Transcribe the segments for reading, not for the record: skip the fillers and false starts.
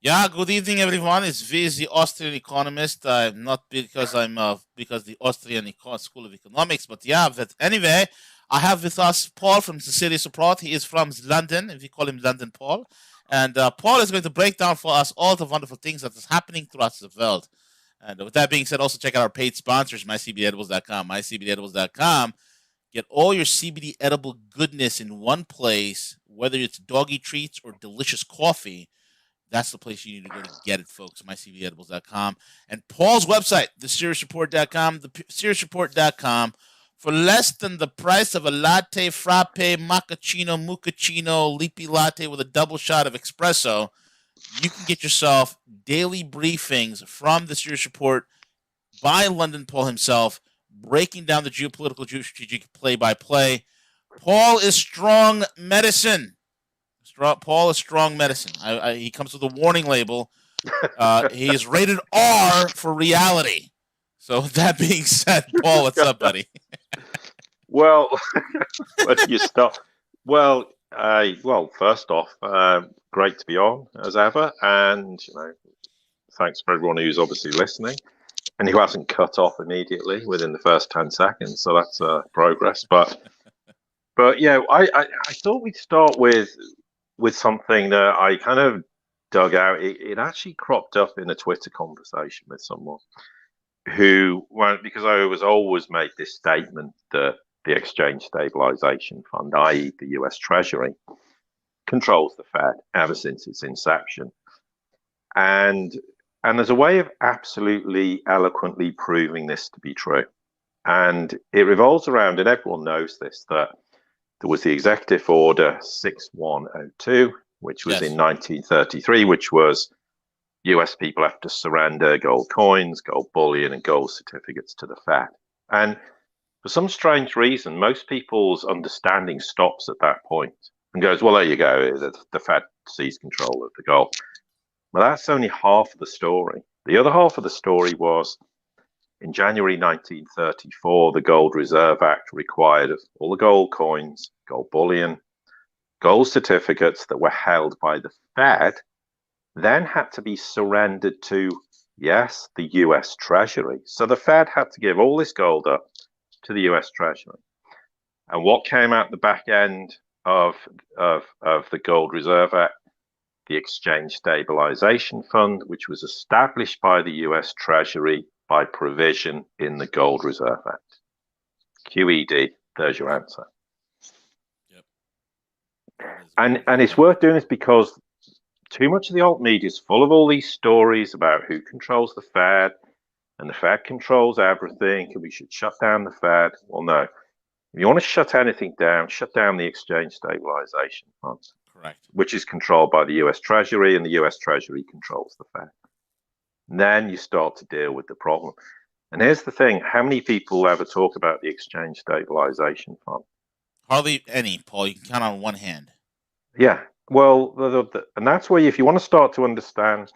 Yeah, good evening, everyone. It's Viz, the Austrian economist. Not because I'm because the Austrian School of Economics, but yeah. But anyway, I have with us Paul from Cecilia Support. He is from London, if we call him London Paul. And Paul is going to break down for us all the wonderful things that is happening throughout the world. And with that being said, also check out our paid sponsors, mycbdedibles.com. Mycbdedibles.com. Get all your CBD edible goodness in one place, whether it's doggy treats or delicious coffee. That's the place you need to go to get it, folks. mycbedibles.com. And Paul's website, theseriousreport.com, theseriousreport.com. For less than the price of a latte, frappe, macchiato, mochaccino, lippy latte with a double shot of espresso, you can get yourself daily briefings from the Serious Report by London Paul himself, breaking down the geopolitical, geostrategic play-by-play. Paul is strong medicine. Paul is strong medicine. He comes with a warning label. He is rated R for reality. So that being said, Paul, what's up, buddy? Well, where do you start? Well, first off, great to be on as ever, and thanks for everyone who's obviously listening and who hasn't cut off immediately within the first 10 seconds. So that's progress. But yeah, I thought we'd start with something that I kind of dug out. It actually cropped up in a Twitter conversation with someone who, well, because I was always made this statement that the Exchange Stabilization Fund, i.e. the US Treasury, controls the Fed ever since its inception. And there's a way of absolutely eloquently proving this to be true. And it revolves around, and everyone knows this, that there was the Executive Order 6102, which was in 1933, which was US people have to surrender gold coins, gold bullion, and gold certificates to the Fed. And for some strange reason, most people's understanding stops at that point and goes, well, there you go, the Fed seized control of the gold. Well, that's only half of the story. The other half of the story was in January 1934, the Gold Reserve Act required all the gold coins, gold bullion, gold certificates that were held by the Fed then had to be surrendered to, yes, the US Treasury. So the Fed had to give all this gold up to the US Treasury. And what came out the back end of the Gold Reserve Act? The Exchange Stabilization Fund, which was established by the US Treasury by provision in the Gold Reserve Act. QED, there's your answer. Yep. And it's worth doing this because too much of the alt media is full of all these stories about who controls the Fed and the Fed controls everything and we should shut down the Fed. Well, no. If you want to shut anything down, shut down the Exchange Stabilization Fund. Correct. Which is controlled by the US Treasury, and the US Treasury controls the Fed. And then you start to deal with the problem. And here's the thing, how many people ever talk about the Exchange Stabilization Fund? Hardly any, Paul. You can count on one hand. Yeah. Well, and that's where if you want to start to understand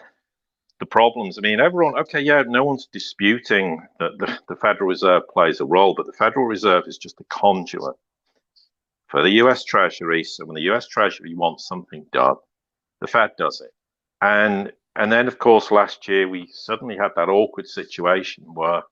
the problems, I mean, everyone, okay, yeah, no one's disputing that the Federal Reserve plays a role, but the Federal Reserve is just a conduit for the US Treasury. So when the US Treasury wants something done, the Fed does it. And then, of course, last year, we suddenly had that awkward situation where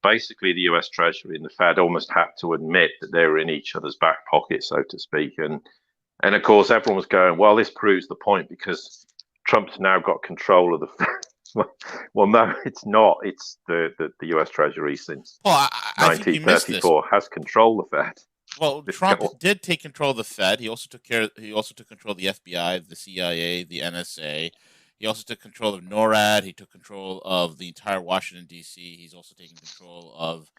basically the US Treasury and the Fed almost had to admit that they were in each other's back pocket, so to speak. And of course, everyone was going, well, this proves the point because Trump's now got control of the Fed. Well, no, it's not. It's the US Treasury since 1934 has controlled the Fed. Well, Trump did take control of the Fed. He also took control of the FBI, the CIA, the NSA. He also took control of NORAD. He took control of the entire Washington D.C. He's also taking control of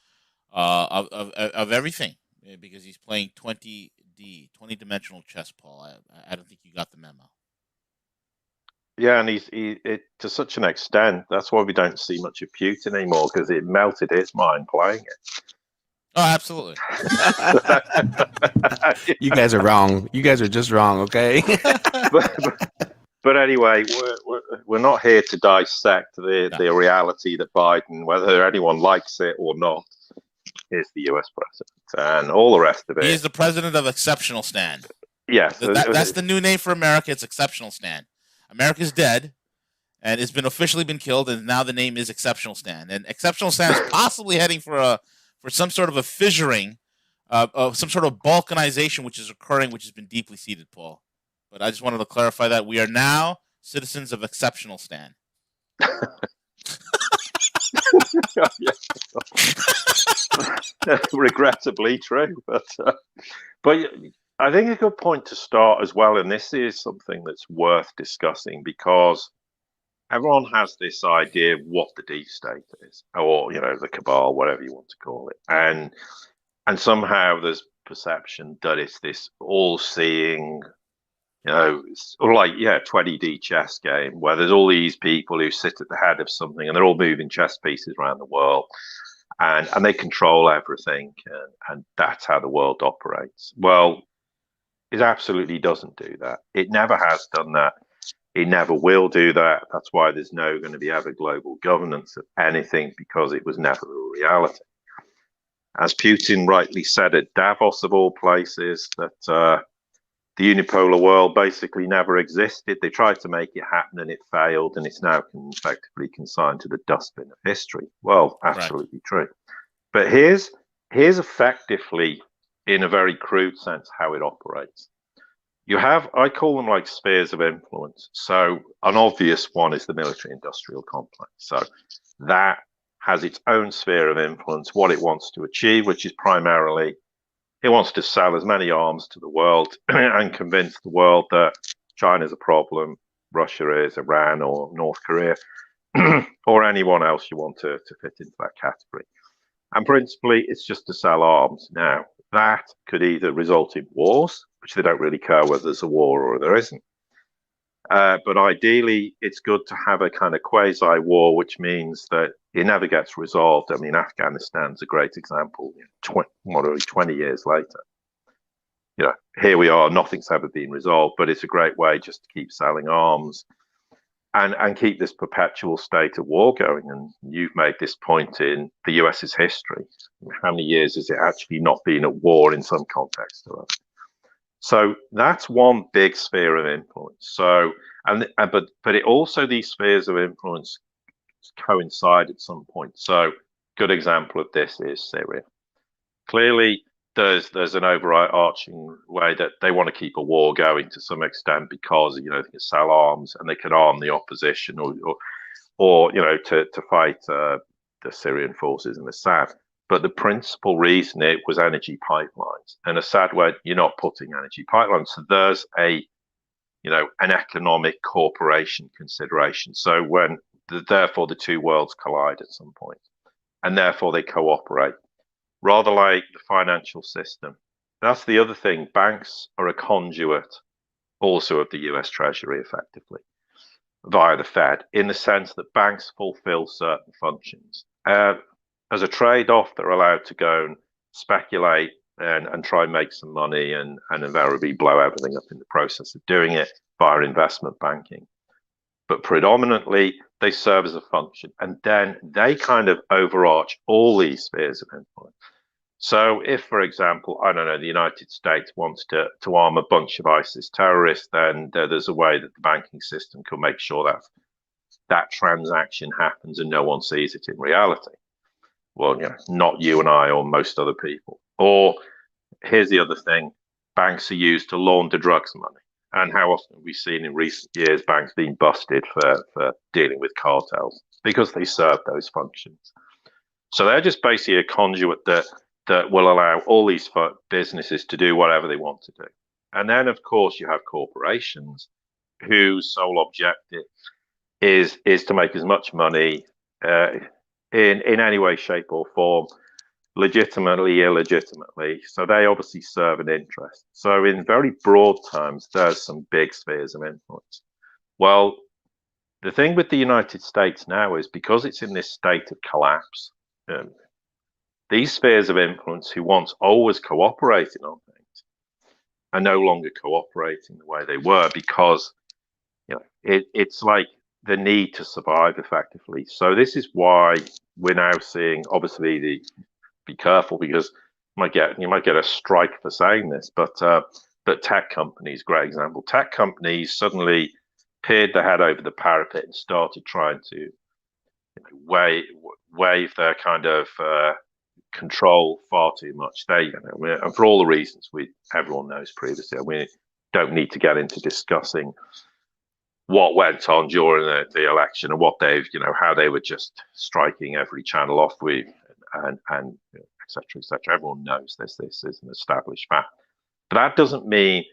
everything because he's playing 20-dimensional chess, Paul. I don't think you got the memo. Yeah, and he's to such an extent. That's why we don't see much of Putin anymore because it melted his mind playing it. Oh, absolutely. You guys are wrong. You guys are just wrong, okay? but anyway, we're not here to dissect the reality that Biden, whether anyone likes it or not, is the US president and all the rest of it. He is the president of Exceptional Stand. Yes. That's the new name for America. It's Exceptional Stand. America's dead. and it's been officially been killed, and now the name is Exceptional Stan. And Exceptional Stan is possibly heading for some sort of a fissuring, of some sort of balkanization, which is occurring, which has been deeply seated, Paul. But I just wanted to clarify that we are now citizens of Exceptional Stan. Regrettably true, but I think a good point to start as well, and this is something that's worth discussing, because everyone has this idea of what the deep state is, or the cabal, whatever you want to call it, and somehow there's perception that it's this all-seeing, sort of like 20D chess game where there's all these people who sit at the head of something and they're all moving chess pieces around the world, and they control everything, and that's how the world operates. Well, it absolutely doesn't do that. It never has done that. It never will do that. That's why there's no going to be ever global governance of anything, because it was never a reality. As Putin rightly said at Davos, of all places, that the unipolar world basically never existed. They tried to make it happen and it failed, and it's now effectively consigned to the dustbin of history. Well, absolutely true. But here's effectively, in a very crude sense, how it operates. You have, I call them like spheres of influence. So an obvious one is the military-industrial complex. So that has its own sphere of influence, what it wants to achieve, which is primarily it wants to sell as many arms to the world and convince the world that China's a problem, Russia is, Iran or North Korea, or anyone else you want to fit into that category. And principally, it's just to sell arms. Now, that could either result in wars, which they don't really care whether there's a war or there isn't. But ideally, it's good to have a kind of quasi-war, which means that it never gets resolved. I mean, Afghanistan's a great example. 20 years later, here we are, nothing's ever been resolved, but it's a great way just to keep selling arms and keep this perpetual state of war going. And you've made this point in the US's history. How many years has it actually not been at war in some context or other? So that's one big sphere of influence. So, but it also, these spheres of influence coincide at some point. So, good example of this is Syria. Clearly, there's an overarching way that they want to keep a war going to some extent, because they can sell arms and they can arm the opposition, or to fight the Syrian forces in Assad. But the principal reason it was energy pipelines. And Assad, where you're not putting energy pipelines, so there's an economic cooperation consideration. So therefore the two worlds collide at some point, and therefore they cooperate, rather like the financial system. That's the other thing. Banks are a conduit also of the US Treasury, effectively, via the Fed, in the sense that banks fulfill certain functions. As a trade-off, they're allowed to go and speculate and try and make some money and invariably blow everything up in the process of doing it via investment banking. But predominantly, they serve as a function. And then they kind of overarch all these spheres of influence. So if, for example, I don't know, the United States wants to arm a bunch of ISIS terrorists, then there's a way that the banking system can make sure that transaction happens and no one sees it in reality. Well, not you and I or most other people. Or here's the other thing, banks are used to launder drugs money. And how often have we seen in recent years banks being busted for dealing with cartels? Because they serve those functions. So they're just basically a conduit that will allow all these businesses to do whatever they want to do. And then, of course, you have corporations whose sole objective is to make as much money in any way, shape, or form, legitimately, illegitimately. So they obviously serve an interest. So in very broad terms, there's some big spheres of influence. Well, the thing with the United States now is, because it's in this state of collapse, these spheres of influence, who once always cooperated on things, are no longer cooperating the way they were, because it's like the need to survive effectively. So this is why we're now seeing, obviously, be careful, because you might get a strike for saying this, but tech companies, great example. Tech companies suddenly peered their head over the parapet and started trying to wave their kind of control far too much. And for all the reasons everyone knows previously, we don't need to get into discussing what went on during the election and what how they were just striking every channel off with, and et cetera, et cetera. Everyone knows this. This is an established fact. But that doesn't mean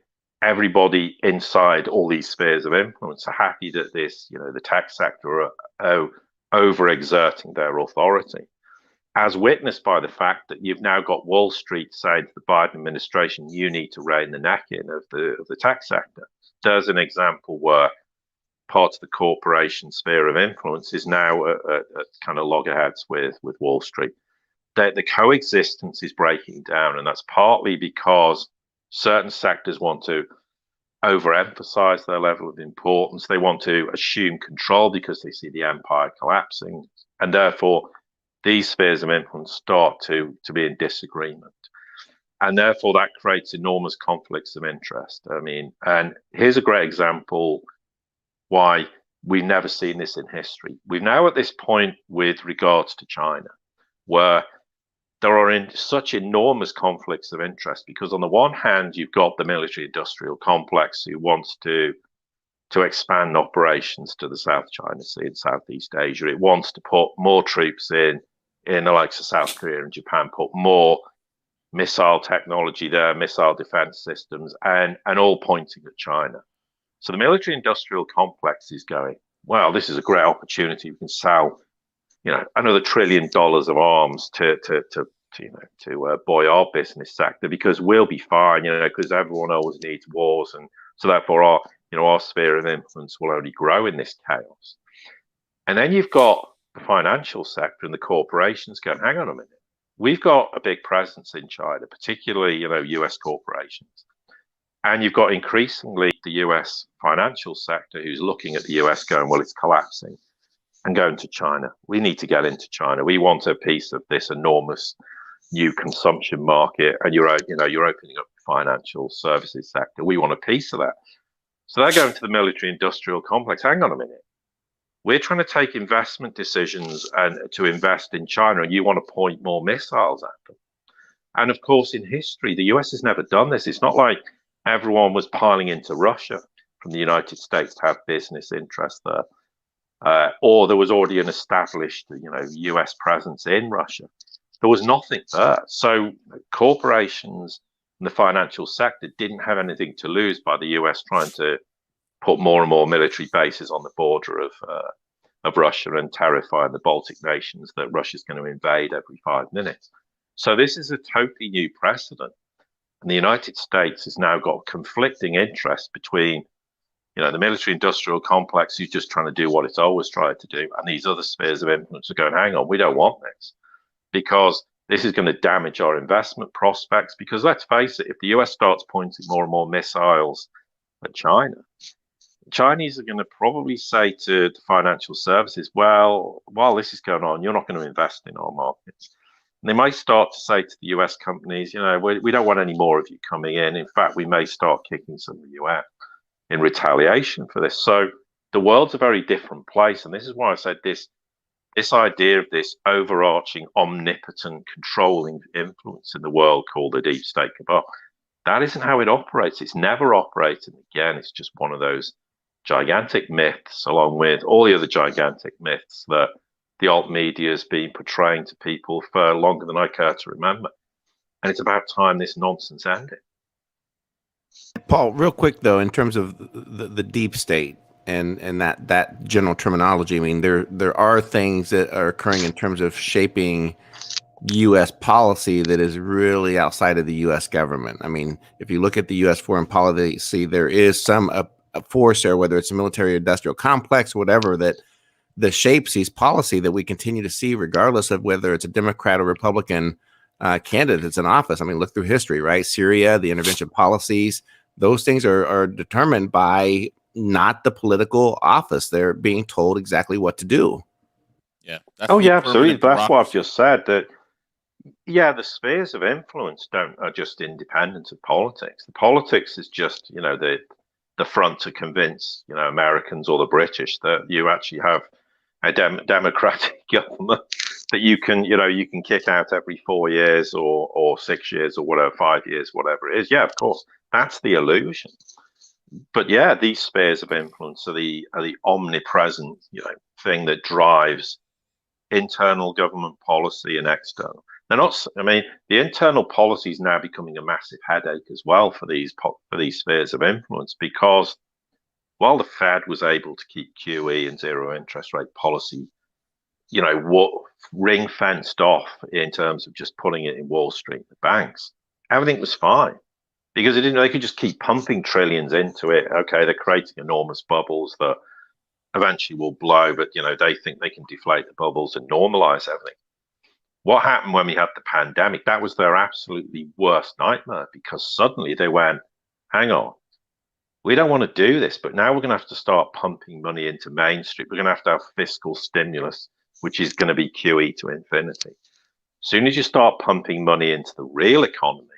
everybody inside all these spheres of influence are happy that the tech sector are overexerting their authority, as witnessed by the fact that you've now got Wall Street saying to the Biden administration, you need to rein the neck in of the tech sector. There's an example where part of the corporation sphere of influence is now at kind of loggerheads with Wall Street. The coexistence is breaking down, and that's partly because certain sectors want to overemphasize their level of importance. They want to assume control because they see the empire collapsing, and therefore these spheres of influence start to be in disagreement. And therefore that creates enormous conflicts of interest. I mean, and here's a great example why we've never seen this in history. We're now at this point with regards to China, where there are such enormous conflicts of interest, because on the one hand, you've got the military-industrial complex who wants to expand operations to the South China Sea and Southeast Asia. It wants to put more troops in the likes of South Korea and Japan, put more missile technology there, missile defense systems, and all pointing at China. So the military-industrial complex is going, well, this is a great opportunity. We can sell, another $1 trillion of arms to buoy our business sector, because we'll be fine, because everyone always needs wars, and so therefore our sphere of influence will only grow in this chaos. And then you've got the financial sector and the corporations going, hang on a minute, we've got a big presence in China, particularly US corporations. And you've got increasingly the US financial sector who's looking at the US going, well, it's collapsing, and going to China. We need to get into China. We want a piece of this enormous new consumption market. And you're opening up the financial services sector. We want a piece of that. So they're going to the military-industrial complex. Hang on a minute. We're trying to take investment decisions and to invest in China, and you want to point more missiles at them. And of course, in history, the US has never done this. It's not like everyone was piling into Russia from the United States to have business interests there, or there was already an established, US presence in Russia. There was nothing there. So corporations and the financial sector didn't have anything to lose by the US trying to put more and more military bases on the border of Russia and terrifying the Baltic nations that Russia's going to invade every 5 minutes. So this is a totally new precedent. And the United States has now got conflicting interests between, the military-industrial complex who's just trying to do what it's always tried to do, and these other spheres of influence are going, hang on, we don't want this, because this is going to damage our investment prospects. Because let's face it, if the US starts pointing more and more missiles at China, the Chinese are going to probably say to the financial services, well, while this is going on, you're not going to invest in our markets. And they might start to say to the US companies, we don't want any more of you coming in. In fact, we may start kicking some of you out in retaliation for this. So the world's a very different place. And this is why I said this idea of this overarching, omnipotent, controlling influence in the world called the deep state cabal, that isn't how it operates. It's never operated. Again, it's just one of those gigantic myths, along with all the other gigantic myths that the alt media has been portraying to people for longer than I care to remember. And it's about time this nonsense ended. Paul, real quick though, in terms of the deep state and that general terminology, I mean, there are things that are occurring in terms of shaping U.S. policy that is really outside of the U.S. government. I mean, if you look at the U.S. foreign policy, there is some a force there, whether it's a military-industrial complex or whatever, that shapes these policy that we continue to see, regardless of whether it's a Democrat or Republican candidates in office. I mean, look through history, right? Syria, the intervention policies, those things are determined by not the political office. They're being told exactly what to do. Yeah. Absolutely. That's what I've just said. That the spheres of influence are just independent of politics. The politics is just, the the front to convince, Americans or the British that you actually have a democratic government that you can kick out every 4 years or 6 years or whatever, 5 years, whatever it is. Yeah, of course, that's the illusion. But yeah, these spheres of influence are the omnipresent, thing that drives internal government policy and external. They're not. I mean, the internal policy is now becoming a massive headache as well for these spheres of influence, because while the Fed was able to keep QE and zero interest rate policy, what ring fenced off in terms of just putting it in Wall Street, the banks, everything was fine because they could just keep pumping trillions into it. Okay, they're creating enormous bubbles that eventually will blow, but they think they can deflate the bubbles and normalize everything. What happened when we had the pandemic? That was their absolutely worst nightmare, because suddenly they went, hang on, we don't want to do this, but now we're going to have to start pumping money into Main Street. We're going to have fiscal stimulus, which is going to be QE to infinity. As soon as you start pumping money into the real economy,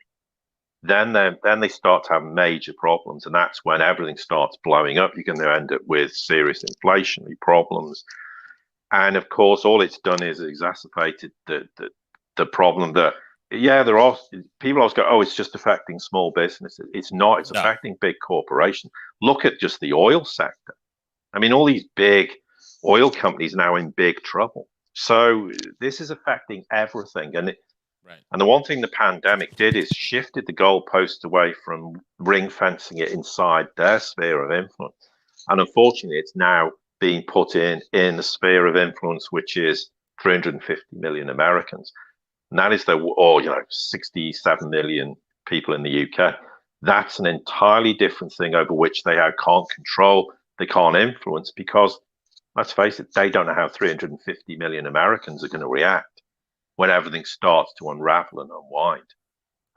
then they start to have major problems, and that's when everything starts blowing up. You're going to end up with serious inflationary problems, and of course, all it's done is exacerbated the problem that there are people always go, oh, it's just affecting small businesses. It's not. It's affecting big corporations. Look at just the oil sector. I mean, all these big oil companies now in big trouble. So this is affecting everything, and the one thing the pandemic did is shifted the goalpost away from ring fencing it inside their sphere of influence. And unfortunately, it's now being put in the sphere of influence, which is 350 million Americans. And that is 67 million people in the UK. That's an entirely different thing over which they can't control, they can't influence, because let's face it, they don't know how 350 million Americans are going to react when everything starts to unravel and unwind.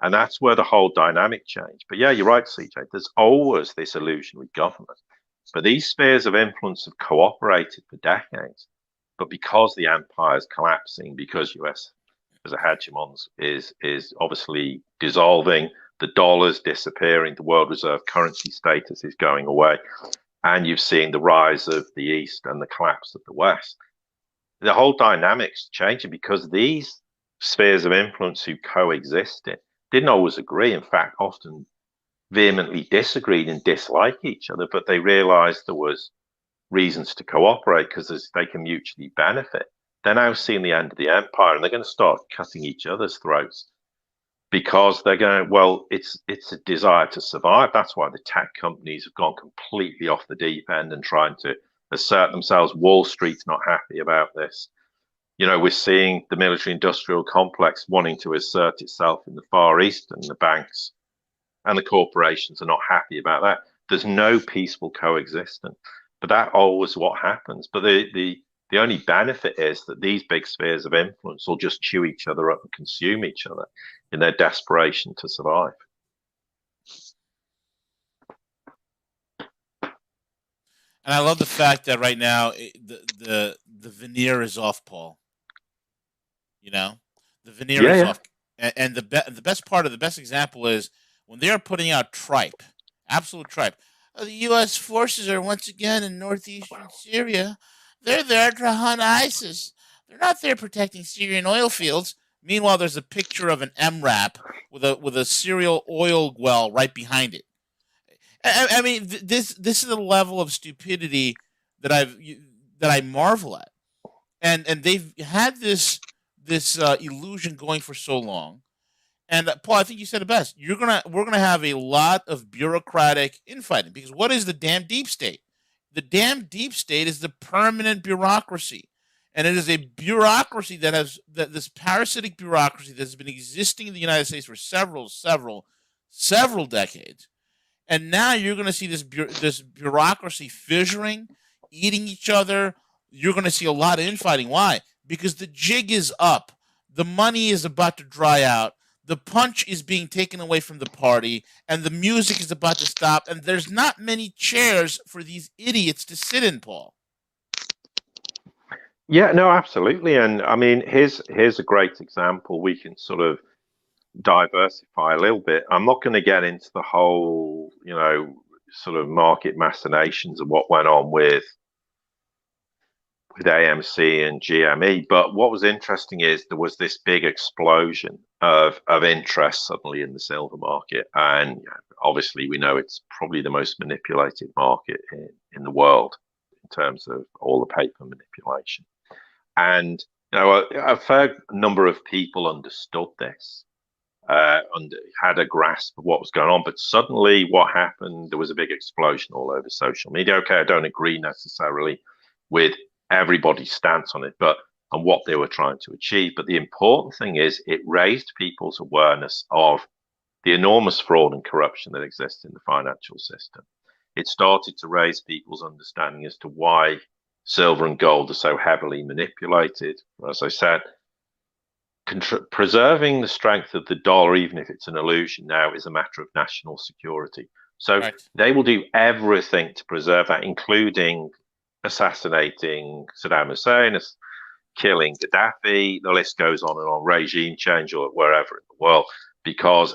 And that's where the whole dynamic changed. But yeah, you're right, CJ. There's always this illusion with government. But these spheres of influence have cooperated for decades. But because the empire is collapsing, because US as a hegemon is obviously dissolving, the dollar's disappearing, the world reserve currency status is going away, and you've seen the rise of the East and the collapse of the West. The whole dynamic's changing because these spheres of influence who coexisted didn't always agree. In fact, often vehemently disagreed and disliked each other, but they realized there was reasons to cooperate because they can mutually benefit. They're now seeing the end of the empire, and they're going to start cutting each other's throats because they're going, well, it's a desire to survive. That's why the tech companies have gone completely off the deep end and trying to assert themselves. Wall Street's not happy about this. We're seeing the military-industrial complex wanting to assert itself in the Far East, and the banks and the corporations are not happy about that. There's no peaceful coexistence, but that always what happens. But the only benefit is that these big spheres of influence will just chew each other up and consume each other in their desperation to survive. And I love the fact that right now the veneer is off, Paul. The veneer is off, and the best part of the best example is when they are putting out tripe, absolute tripe. The U.S. forces are once again in northeastern Syria. They're there to hunt ISIS. They're not there protecting Syrian oil fields. Meanwhile, there's a picture of an MRAP with a Syrian oil well right behind it. I mean, this is the level of stupidity that I marvel at, and they've had this illusion going for so long. And Paul, I think you said it best. We're gonna have a lot of bureaucratic infighting, because what is the damn deep state? The damn deep state is the permanent bureaucracy, and it is a bureaucracy this parasitic bureaucracy that has been existing in the United States for several decades. And now you're going to see this bureaucracy fissuring, eating each other. You're going to see a lot of infighting. Why? Because the jig is up. The money is about to dry out. The punch is being taken away from the party, and the music is about to stop. And there's not many chairs for these idiots to sit in, Paul. Yeah, no, absolutely. And I mean, here's a great example. We can sort of diversify a little bit. I'm not going to get into the whole, sort of market machinations of what went on with AMC and GME. But what was interesting is there was this big explosion of interest suddenly in the silver market. And obviously, we know it's probably the most manipulated market in the world in terms of all the paper manipulation. And a fair number of people understood this, and had a grasp of what was going on. But suddenly, what happened? There was a big explosion all over social media. Okay, I don't agree necessarily with everybody's stance on it, but on what they were trying to achieve. But the important thing is it raised people's awareness of the enormous fraud and corruption that exists in the financial system. It started to raise people's understanding as to why silver and gold are so heavily manipulated. As I said, preserving the strength of the dollar, even if it's an illusion now, is a matter of national security. So they will do everything to preserve that, including assassinating Saddam Hussein, killing Gaddafi, the list goes on and on, regime change or wherever in the world, because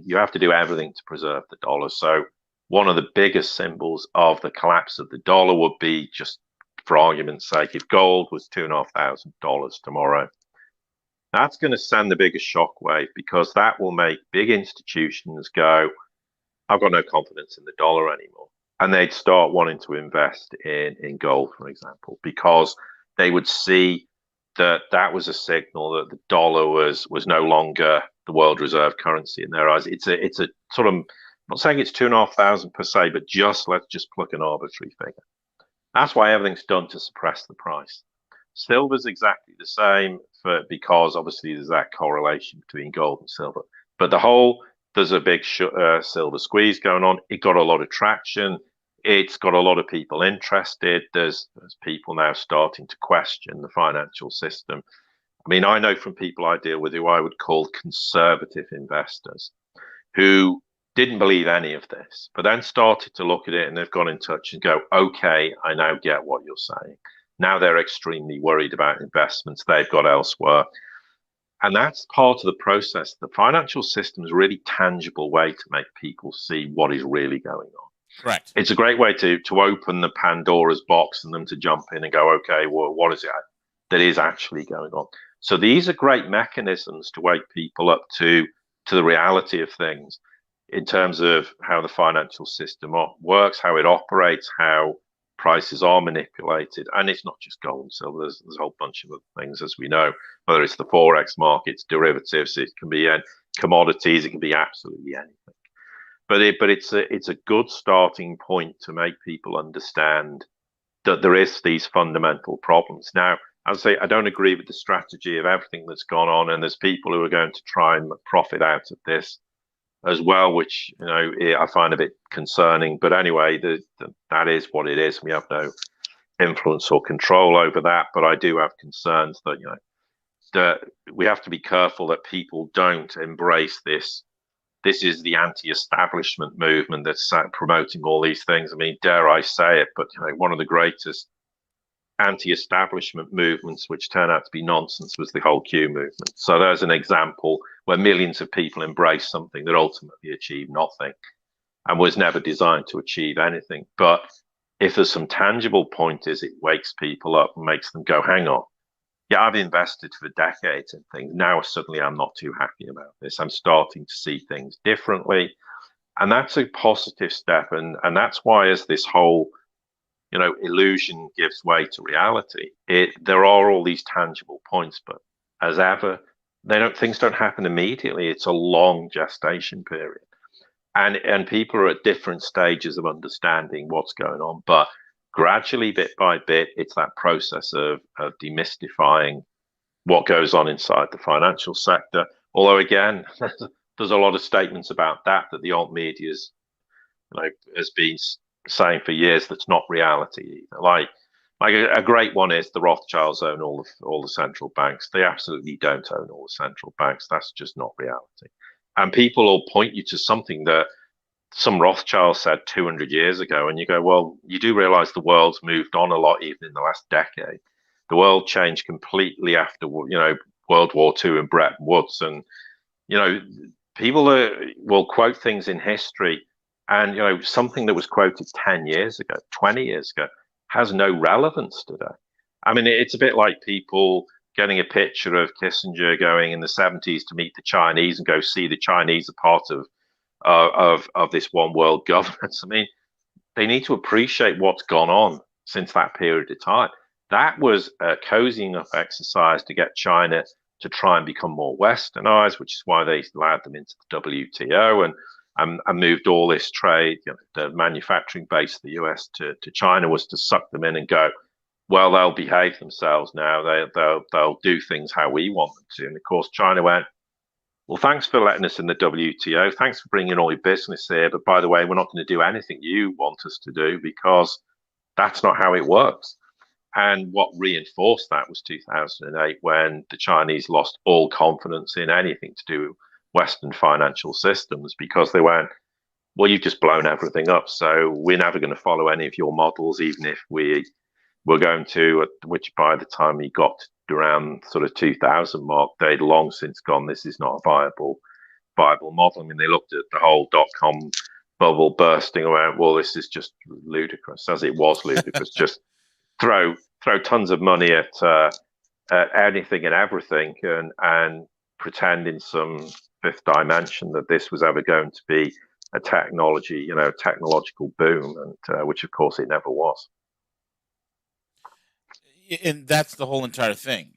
you have to do everything to preserve the dollar. So one of the biggest symbols of the collapse of the dollar would be, just for argument's sake, if gold was $2,500 tomorrow, that's going to send the biggest shockwave, because that will make big institutions go, I've got no confidence in the dollar anymore. And they'd start wanting to invest in gold, for example, because they would see that was a signal that the dollar was no longer the world reserve currency in their eyes. It's a sort of, I'm not saying it's 2,500 per se, but let's just pluck an arbitrary figure. That's why everything's done to suppress the price. Silver's exactly the same, because obviously there's that correlation between gold and silver. But there's a big silver squeeze going on. It got a lot of traction. It's got a lot of people interested. There's people now starting to question the financial system. I mean, I know from people I deal with who I would call conservative investors, who didn't believe any of this, but then started to look at it, and they've gone in touch and go, okay, I now get what you're saying. Now they're extremely worried about investments they've got elsewhere. And that's part of the process. The financial system is a really tangible way to make people see what is really going on. Correct. It's a great way to open the Pandora's box and them to jump in and go, okay, well, what is it that is actually going on? So these are great mechanisms to wake people up to the reality of things in terms of how the financial system works, how it operates, how prices are manipulated. And it's not just gold and silver. There's a whole bunch of other things, as we know, whether it's the Forex markets, derivatives, it can be commodities, it can be absolutely anything. But it's a good starting point to make people understand that there is these fundamental problems. Now, I'll say I don't agree with the strategy of everything that's gone on, and there's people who are going to try and profit out of this as well, which I find a bit concerning. But anyway, that is what it is. We have no influence or control over that. But I do have concerns that that we have to be careful that people don't embrace this. This is the anti-establishment movement that's promoting all these things. I mean, dare I say it, but one of the greatest anti-establishment movements, which turned out to be nonsense, was the whole Q movement. So there's an example where millions of people embraced something that ultimately achieved nothing and was never designed to achieve anything. But if there's some tangible pointers, it wakes people up and makes them go, hang on. Yeah, I've invested for decades in things. Now suddenly I'm not too happy about this. I'm starting to see things differently. And that's a positive step. And that's why, as this whole illusion gives way to reality, there are all these tangible points, but as ever, things don't happen immediately. It's a long gestation period. And people are at different stages of understanding what's going on. But gradually, bit by bit, it's that process of demystifying what goes on inside the financial sector. Although, again, there's a lot of statements about that the alt media has been saying for years that's not reality either. Like a great one is the Rothschilds own all the central banks. They absolutely don't own all the central banks. That's just not reality. And people will point you to something that some Rothschild said 200 years ago, and you go, well, you do realize the world's moved on a lot even in the last decade. The world changed completely after World War II and Bretton Woods, and people will quote things in history And something that was quoted 10 years ago, 20 years ago, has no relevance today. I mean, it's a bit like people getting a picture of Kissinger going in the 70s to meet the Chinese and go see the Chinese are part of this one world governance. I mean, they need to appreciate what's gone on since that period of time. That was a cozy enough exercise to get China to try and become more westernized, which is why they allowed them into the WTO and moved all this trade, the manufacturing base of the US to China, was to suck them in and go, well, they'll behave themselves now. They'll do things how we want them to. And of course, China went, well, thanks for letting us in the WTO. Thanks for bringing all your business here. But by the way, we're not going to do anything you want us to do, because that's not how it works. And what reinforced that was 2008, when the Chinese lost all confidence in anything to do with Western financial systems, because they went, well, you've just blown everything up. So we're never going to follow any of your models, even if we're going to, which by the time we got around sort of 2000 mark, they'd long since gone, this is not a viable model. I mean, they looked at the whole dot-com bubble bursting around, well, this is just ludicrous, as it was ludicrous. Just throw tons of money at anything and everything, and pretend in some fifth dimension that this was ever going to be a technological boom, and which of course it never was. And that's the whole entire thing.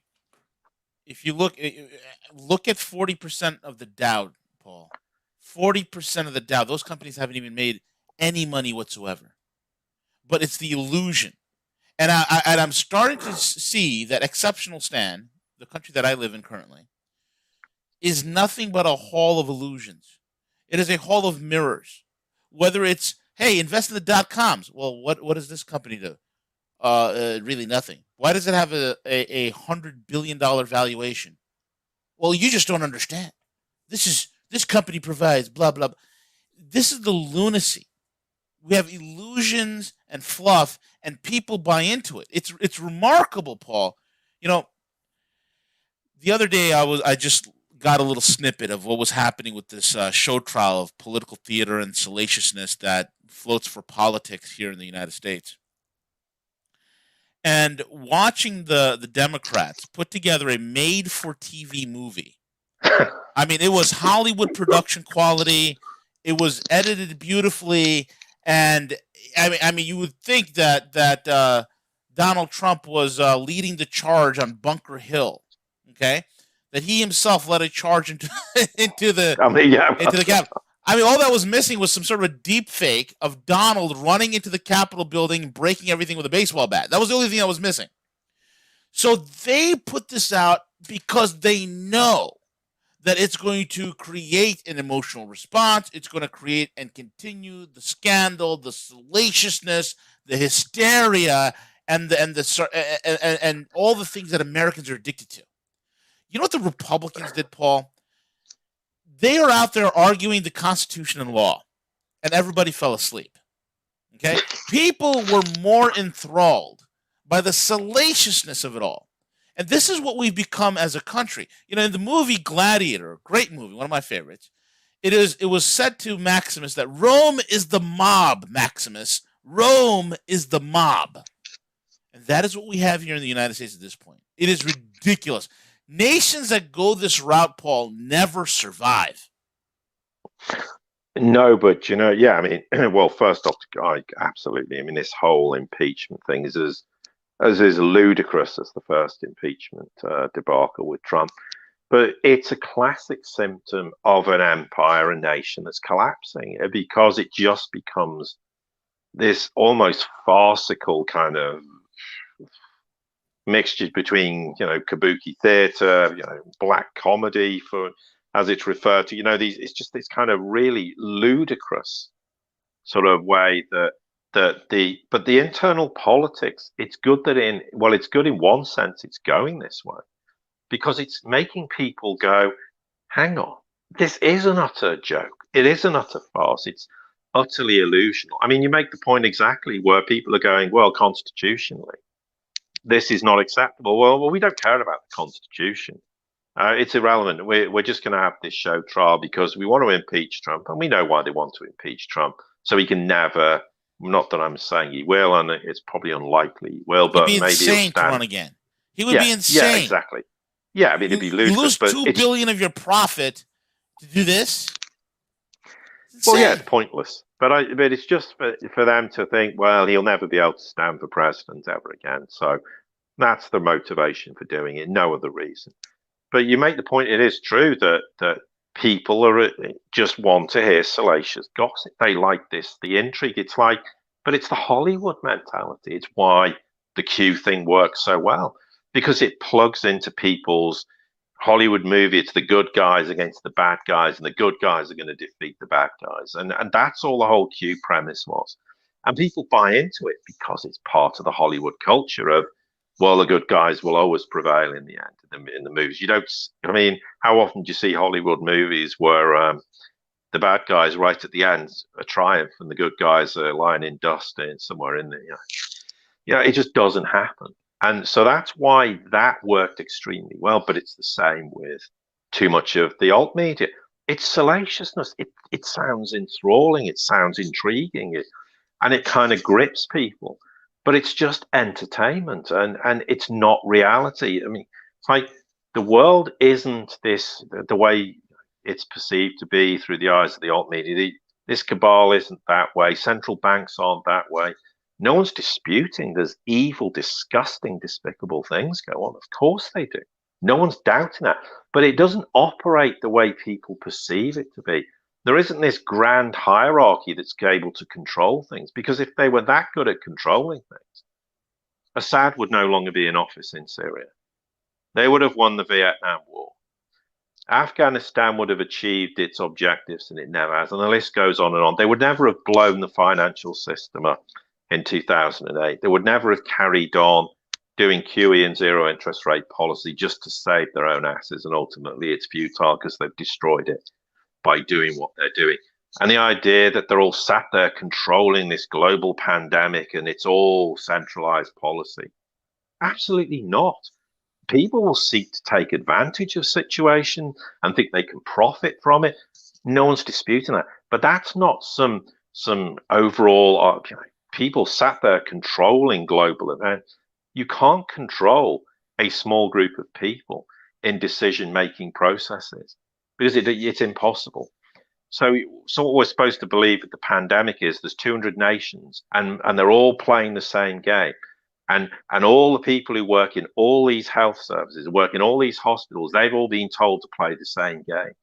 If you look at 40% of the Dow, Paul, 40% of the Dow, those companies haven't even made any money whatsoever. But it's the illusion. And I'm starting to see that Exceptional Stan, the country that I live in currently, is nothing but a hall of illusions. It is a hall of mirrors. Whether it's, hey, invest in the .coms. Well, what does this company do? Really nothing. Why does it have a $100 billion valuation? Well, you just don't understand. This company provides blah, blah, blah. This is the lunacy. We have illusions and fluff, and people buy into it. It's remarkable, Paul. The other day I just got a little snippet of what was happening with this show trial of political theater and salaciousness that floats for politics here in the United States. And watching the Democrats put together a made-for-TV movie. I mean, it was Hollywood production quality. It was edited beautifully. And I mean, you would think that Donald Trump was leading the charge on Bunker Hill, okay? That he himself led a charge into the Capitol. I mean, all that was missing was some sort of a deep fake of Donald running into the Capitol building and breaking everything with a baseball bat. That was the only thing that was missing. So they put this out because they know that it's going to create an emotional response. It's going to create and continue the scandal, the salaciousness, the hysteria, and all the things that Americans are addicted to. You know what the Republicans did, Paul? They are out there arguing the Constitution and law, and everybody fell asleep. Okay? People were more enthralled by the salaciousness of it all. And this is what we've become as a country. In the movie Gladiator, great movie, one of my favorites, it was said to Maximus that Rome is the mob, Maximus. Rome is the mob. And that is what we have here in the United States at this point. It is ridiculous. Nations that go this route, Paul, never survive. No, but I mean, well, first off, absolutely. I mean, this whole impeachment thing is as ludicrous as the first impeachment debacle with Trump. But it's a classic symptom of an empire, a nation that's collapsing, because it just becomes this almost farcical kind of mixture between kabuki theater, black comedy, for as it's referred to. It's just this kind of really ludicrous sort of way but the internal politics, it's good in one sense it's going this way, because it's making people go, hang on, this is an utter joke. It is an utter farce. It's utterly illusional. I mean, you make the point exactly where people are going, well, constitutionally, this is not acceptable. Well, we don't care about the Constitution. It's irrelevant. We're just going to have this show trial because we want to impeach Trump, and we know why they want to impeach Trump. So he can never. Not that I'm saying he will, and it's probably unlikely he will. He'd But be maybe he'll insane to stand. run again. He would Yeah, be yeah, insane. exactly. Yeah, I mean, it'd be You ludicrous. lose But $2 billion of your profit to do this. It's well, yeah, insane. it's pointless. But it's just for them to think, well, he'll never be able to stand for president ever again. So that's the motivation for doing it. No other reason. But you make the point. It is true that people are just want to hear salacious gossip. They like this, the intrigue. It's like, but it's the Hollywood mentality. It's why the Q thing works so well, because it plugs into people's Hollywood movie. It's the good guys against the bad guys, and the good guys are going to defeat the bad guys, and that's all the whole Q premise was. And people buy into it because it's part of the Hollywood culture of, well, the good guys will always prevail in the end in the movies. You don't. I mean, how often do you see Hollywood movies where the bad guys right at the end a triumph and the good guys are lying in dust in somewhere in there? It just doesn't happen. And so that's why that worked extremely well. But it's the same with too much of the alt media. It's salaciousness. It sounds enthralling. It sounds intriguing. And it kind of grips people. But it's just entertainment, and it's not reality. I mean, it's like the world isn't the way it's perceived to be through the eyes of the alt media. This cabal isn't that way. Central banks aren't that way. No one's disputing there's evil, disgusting, despicable things go on. Of course they do. No one's doubting that. But it doesn't operate the way people perceive it to be. There isn't this grand hierarchy that's able to control things, because if they were that good at controlling things, Assad would no longer be in office in Syria. They would have won the Vietnam War. Afghanistan would have achieved its objectives, and it never has. And the list goes on and on. They would never have blown the financial system up in 2008. They would never have carried on doing QE and zero interest rate policy just to save their own asses. And ultimately, it's futile because they've destroyed it by doing what they're doing. And the idea that they're all sat there controlling this global pandemic and it's all centralized policy. Absolutely not. People will seek to take advantage of situation and think they can profit from it. No one's disputing that. But that's not some overall, people sat there controlling global events. You can't control a small group of people in decision-making processes, because it's impossible. So what we're supposed to believe that the pandemic is, there's 200 nations and they're all playing the same game. And all the people who work in all these health services, work in all these hospitals, they've all been told to play the same game.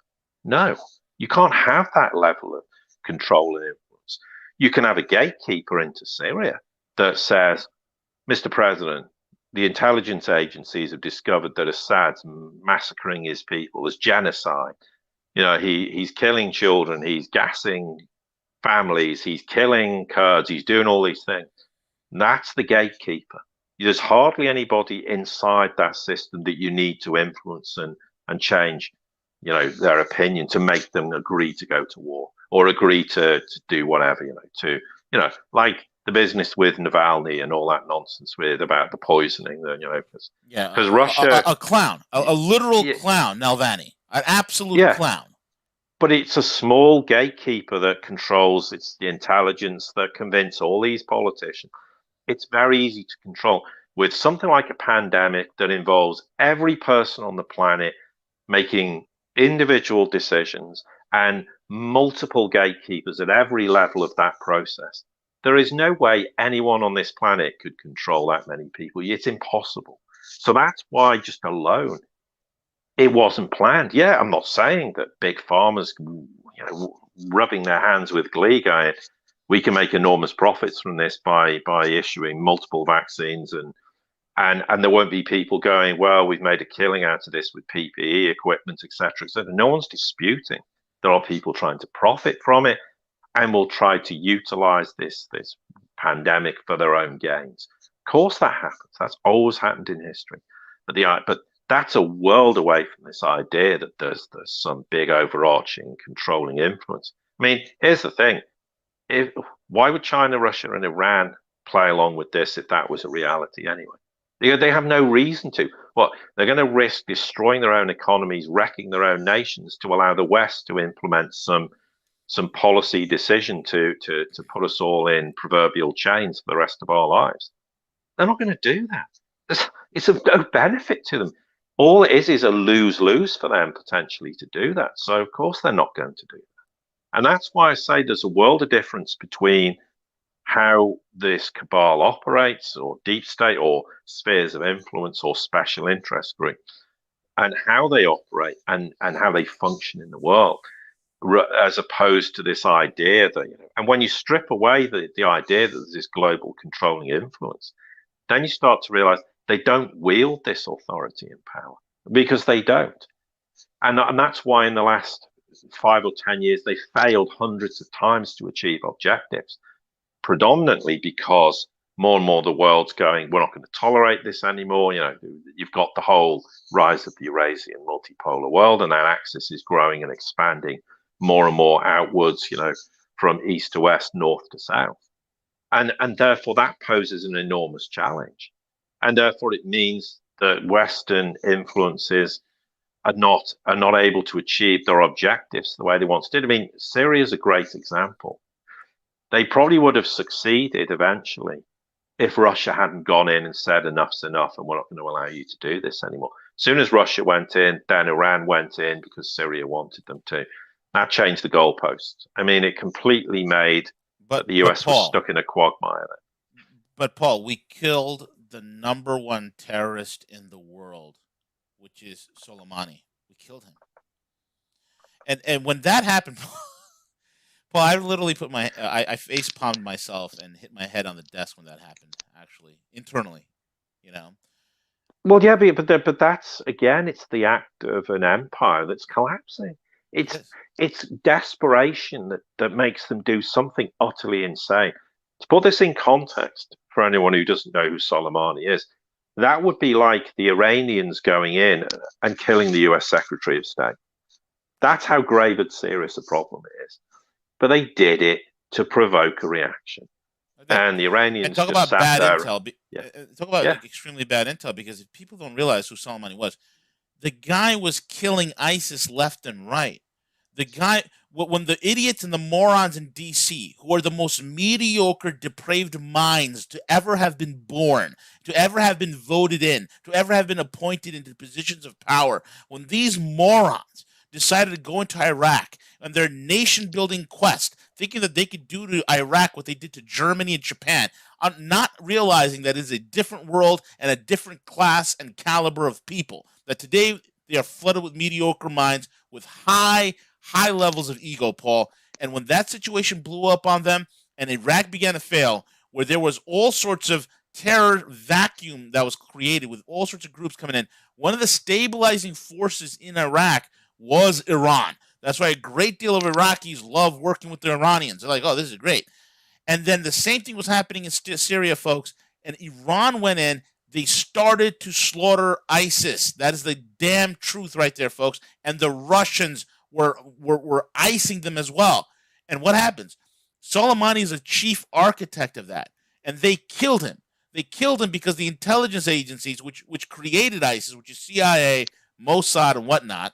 No, you can't have that level of control and influence. You can have a gatekeeper into Syria that says, Mr. President, the intelligence agencies have discovered that Assad's massacring his people. There's genocide. He's killing children. He's gassing families. He's killing Kurds. He's doing all these things. And that's the gatekeeper. There's hardly anybody inside that system that you need to influence and change, their opinion to make them agree to go to war or agree to do whatever, like the business with Navalny and all that nonsense about the poisoning, because Russia, a clown, a literal clown, Navalny, an absolute clown. But it's a small gatekeeper that controls. It's the intelligence that convince all these politicians. It's very easy to control with something like a pandemic that involves every person on the planet making individual decisions and multiple gatekeepers at every level of that process. There is no way anyone on this planet could control that many people. It's impossible. So that's why just alone, it wasn't planned. Yeah, I'm not saying that big farmers, rubbing their hands with glee, going, we can make enormous profits from this by issuing multiple vaccines, and there won't be people going, well, we've made a killing out of this with PPE equipment, etc., etc. No one's disputing. There are people trying to profit from it and will try to utilize this pandemic for their own gains. Of course, that happens. That's always happened in history. But that's a world away from this idea that there's some big overarching controlling influence. I mean, here's the thing. Why would China, Russia, and Iran play along with this if that was a reality anyway? They have no reason to. They're going to risk destroying their own economies, wrecking their own nations to allow the West to implement some some policy decision to put us all in proverbial chains for the rest of our lives. They're not going to do that. It's of no benefit to them. All it is a lose-lose for them potentially to do that. So of course they're not going to do that. And that's why I say there's a world of difference between how this cabal operates, or deep state, or spheres of influence, or special interest groups, and how they operate and how they function in the world, as opposed to this idea that, and when you strip away the idea that there's this global controlling influence, then you start to realize they don't wield this authority and power, because they don't. And that's why in the last 5 or 10 years, they failed hundreds of times to achieve objectives, predominantly because more and more the world's going, we're not going to tolerate this anymore. You've got the whole rise of the Eurasian multipolar world, and that axis is growing and expanding more and more outwards, from east to west, north to south. And therefore that poses an enormous challenge. And therefore it means that Western influences are not able to achieve their objectives the way they once did. I mean, Syria is a great example. They probably would have succeeded eventually if Russia hadn't gone in and said enough's enough and we're not going to allow you to do this anymore. As soon as Russia went in, then Iran went in because Syria wanted them to. That changed the goalposts. I mean, it completely made that the US was stuck in a quagmire there. But Paul, we killed the #1 terrorist in the world, which is Soleimani. We killed him. And when that happened, Paul, I literally put I face palmed myself and hit my head on the desk when that happened, actually, internally, Well, yeah, but that's, again, it's the act of an empire that's collapsing. It's desperation that makes them do something utterly insane. To put this in context, for anyone who doesn't know who Soleimani is, that would be like the Iranians going in and killing the US Secretary of State. That's how grave and serious a problem it is. But they did it to provoke a reaction. And the Iranians and talk about bad intel. Talk about extremely bad intel, because if people don't realize who Soleimani was, the guy was killing ISIS left and right. The guy, when the idiots and the morons in D.C., who are the most mediocre, depraved minds to ever have been born, to ever have been voted in, to ever have been appointed into positions of power, when these morons decided to go into Iraq on their nation-building quest, thinking that they could do to Iraq what they did to Germany and Japan, not realizing that it is a different world and a different class and caliber of people, that today they are flooded with mediocre minds with high levels of ego, Paul. And when that situation blew up on them and Iraq began to fail, where there was all sorts of terror vacuum that was created with all sorts of groups coming in, one of the stabilizing forces in Iraq was Iran. That's why a great deal of Iraqis love working with the Iranians. They're like, oh, this is great. And then the same thing was happening in Syria, folks. And Iran went in. They started to slaughter ISIS. That is the damn truth right there, folks. And the Russians were icing them as well. And what happens? Soleimani is a chief architect of that. And they killed him. They killed him because the intelligence agencies, which created ISIS, which is CIA, Mossad, and whatnot,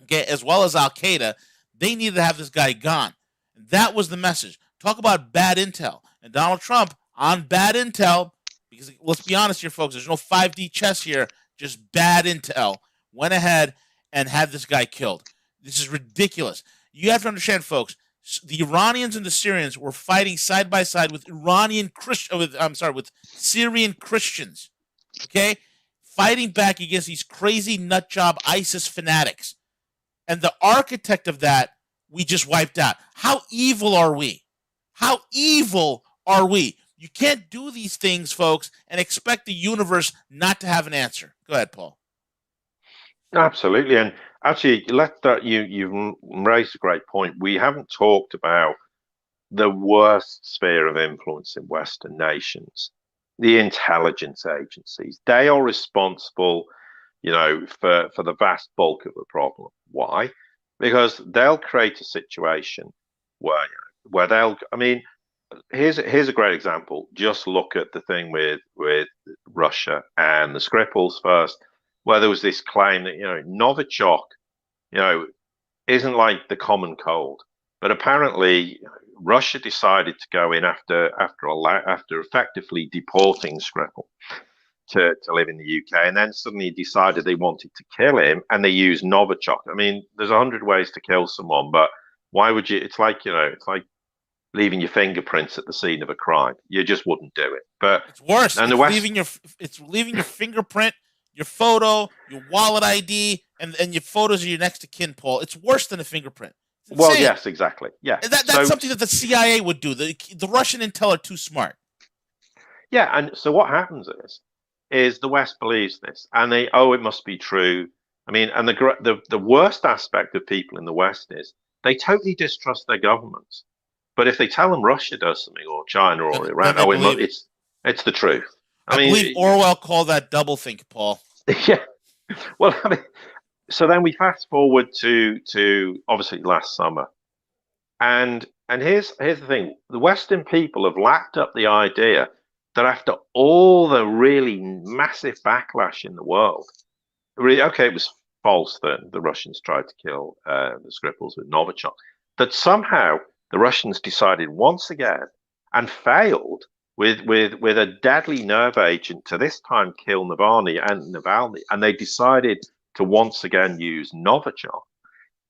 okay, as well as Al-Qaeda, they needed to have this guy gone. And that was the message. Talk about bad intel. And Donald Trump, on bad intel, because let's be honest here, folks, there's no 5D chess here, just bad intel, went ahead and had this guy killed. This is ridiculous. You have to understand, folks, the Iranians and the Syrians were fighting side by side with with Syrian Christians, okay, fighting back against these crazy nutjob ISIS fanatics. And the architect of that, we just wiped out. How evil are we? How evil are we? You can't do these things, folks, and expect the universe not to have an answer. Go ahead, Paul. Absolutely. And actually, you've raised a great point. We haven't talked about the worst sphere of influence in Western nations, the intelligence agencies. They are responsible, for the vast bulk of the problem. Why? Because they'll create a situation where they'll, I mean, here's a great example. Just look at the thing with Russia and the Skripals first, where there was this claim that, Novichok, isn't like the common cold. But apparently, Russia decided to go in after effectively deporting Skripal to live in the UK, and then suddenly decided they wanted to kill him, and they used Novichok. I mean, there's 100 ways to kill someone, but why would you? It's like it's like leaving your fingerprints at the scene of a crime. You just wouldn't do it. But It's worse. and It's the West, leaving your fingerprint, your photo, your wallet ID, and your photos of your next of kin, Paul. It's worse than a fingerprint. It's well, insane. yes, exactly, yeah. That's something that the CIA would do. The Russian intel are too smart. Yeah, and so what happens is the West believes this, and it must be true. I mean, and the worst aspect of people in the West is they totally distrust their governments. But if they tell them Russia does something, or China, or Iran, it's the truth. I believe Orwell called that doublethink, Paul. Yeah. Well, I mean, so then we fast forward to obviously last summer, and here's the thing: the Western people have lapped up the idea that after all the really massive backlash in the world, really, okay, it was false that the Russians tried to kill the Skripals with Novichok, that somehow the Russians decided once again and failed with a deadly nerve agent to this time kill Navalny, and they decided to once again use Novichok,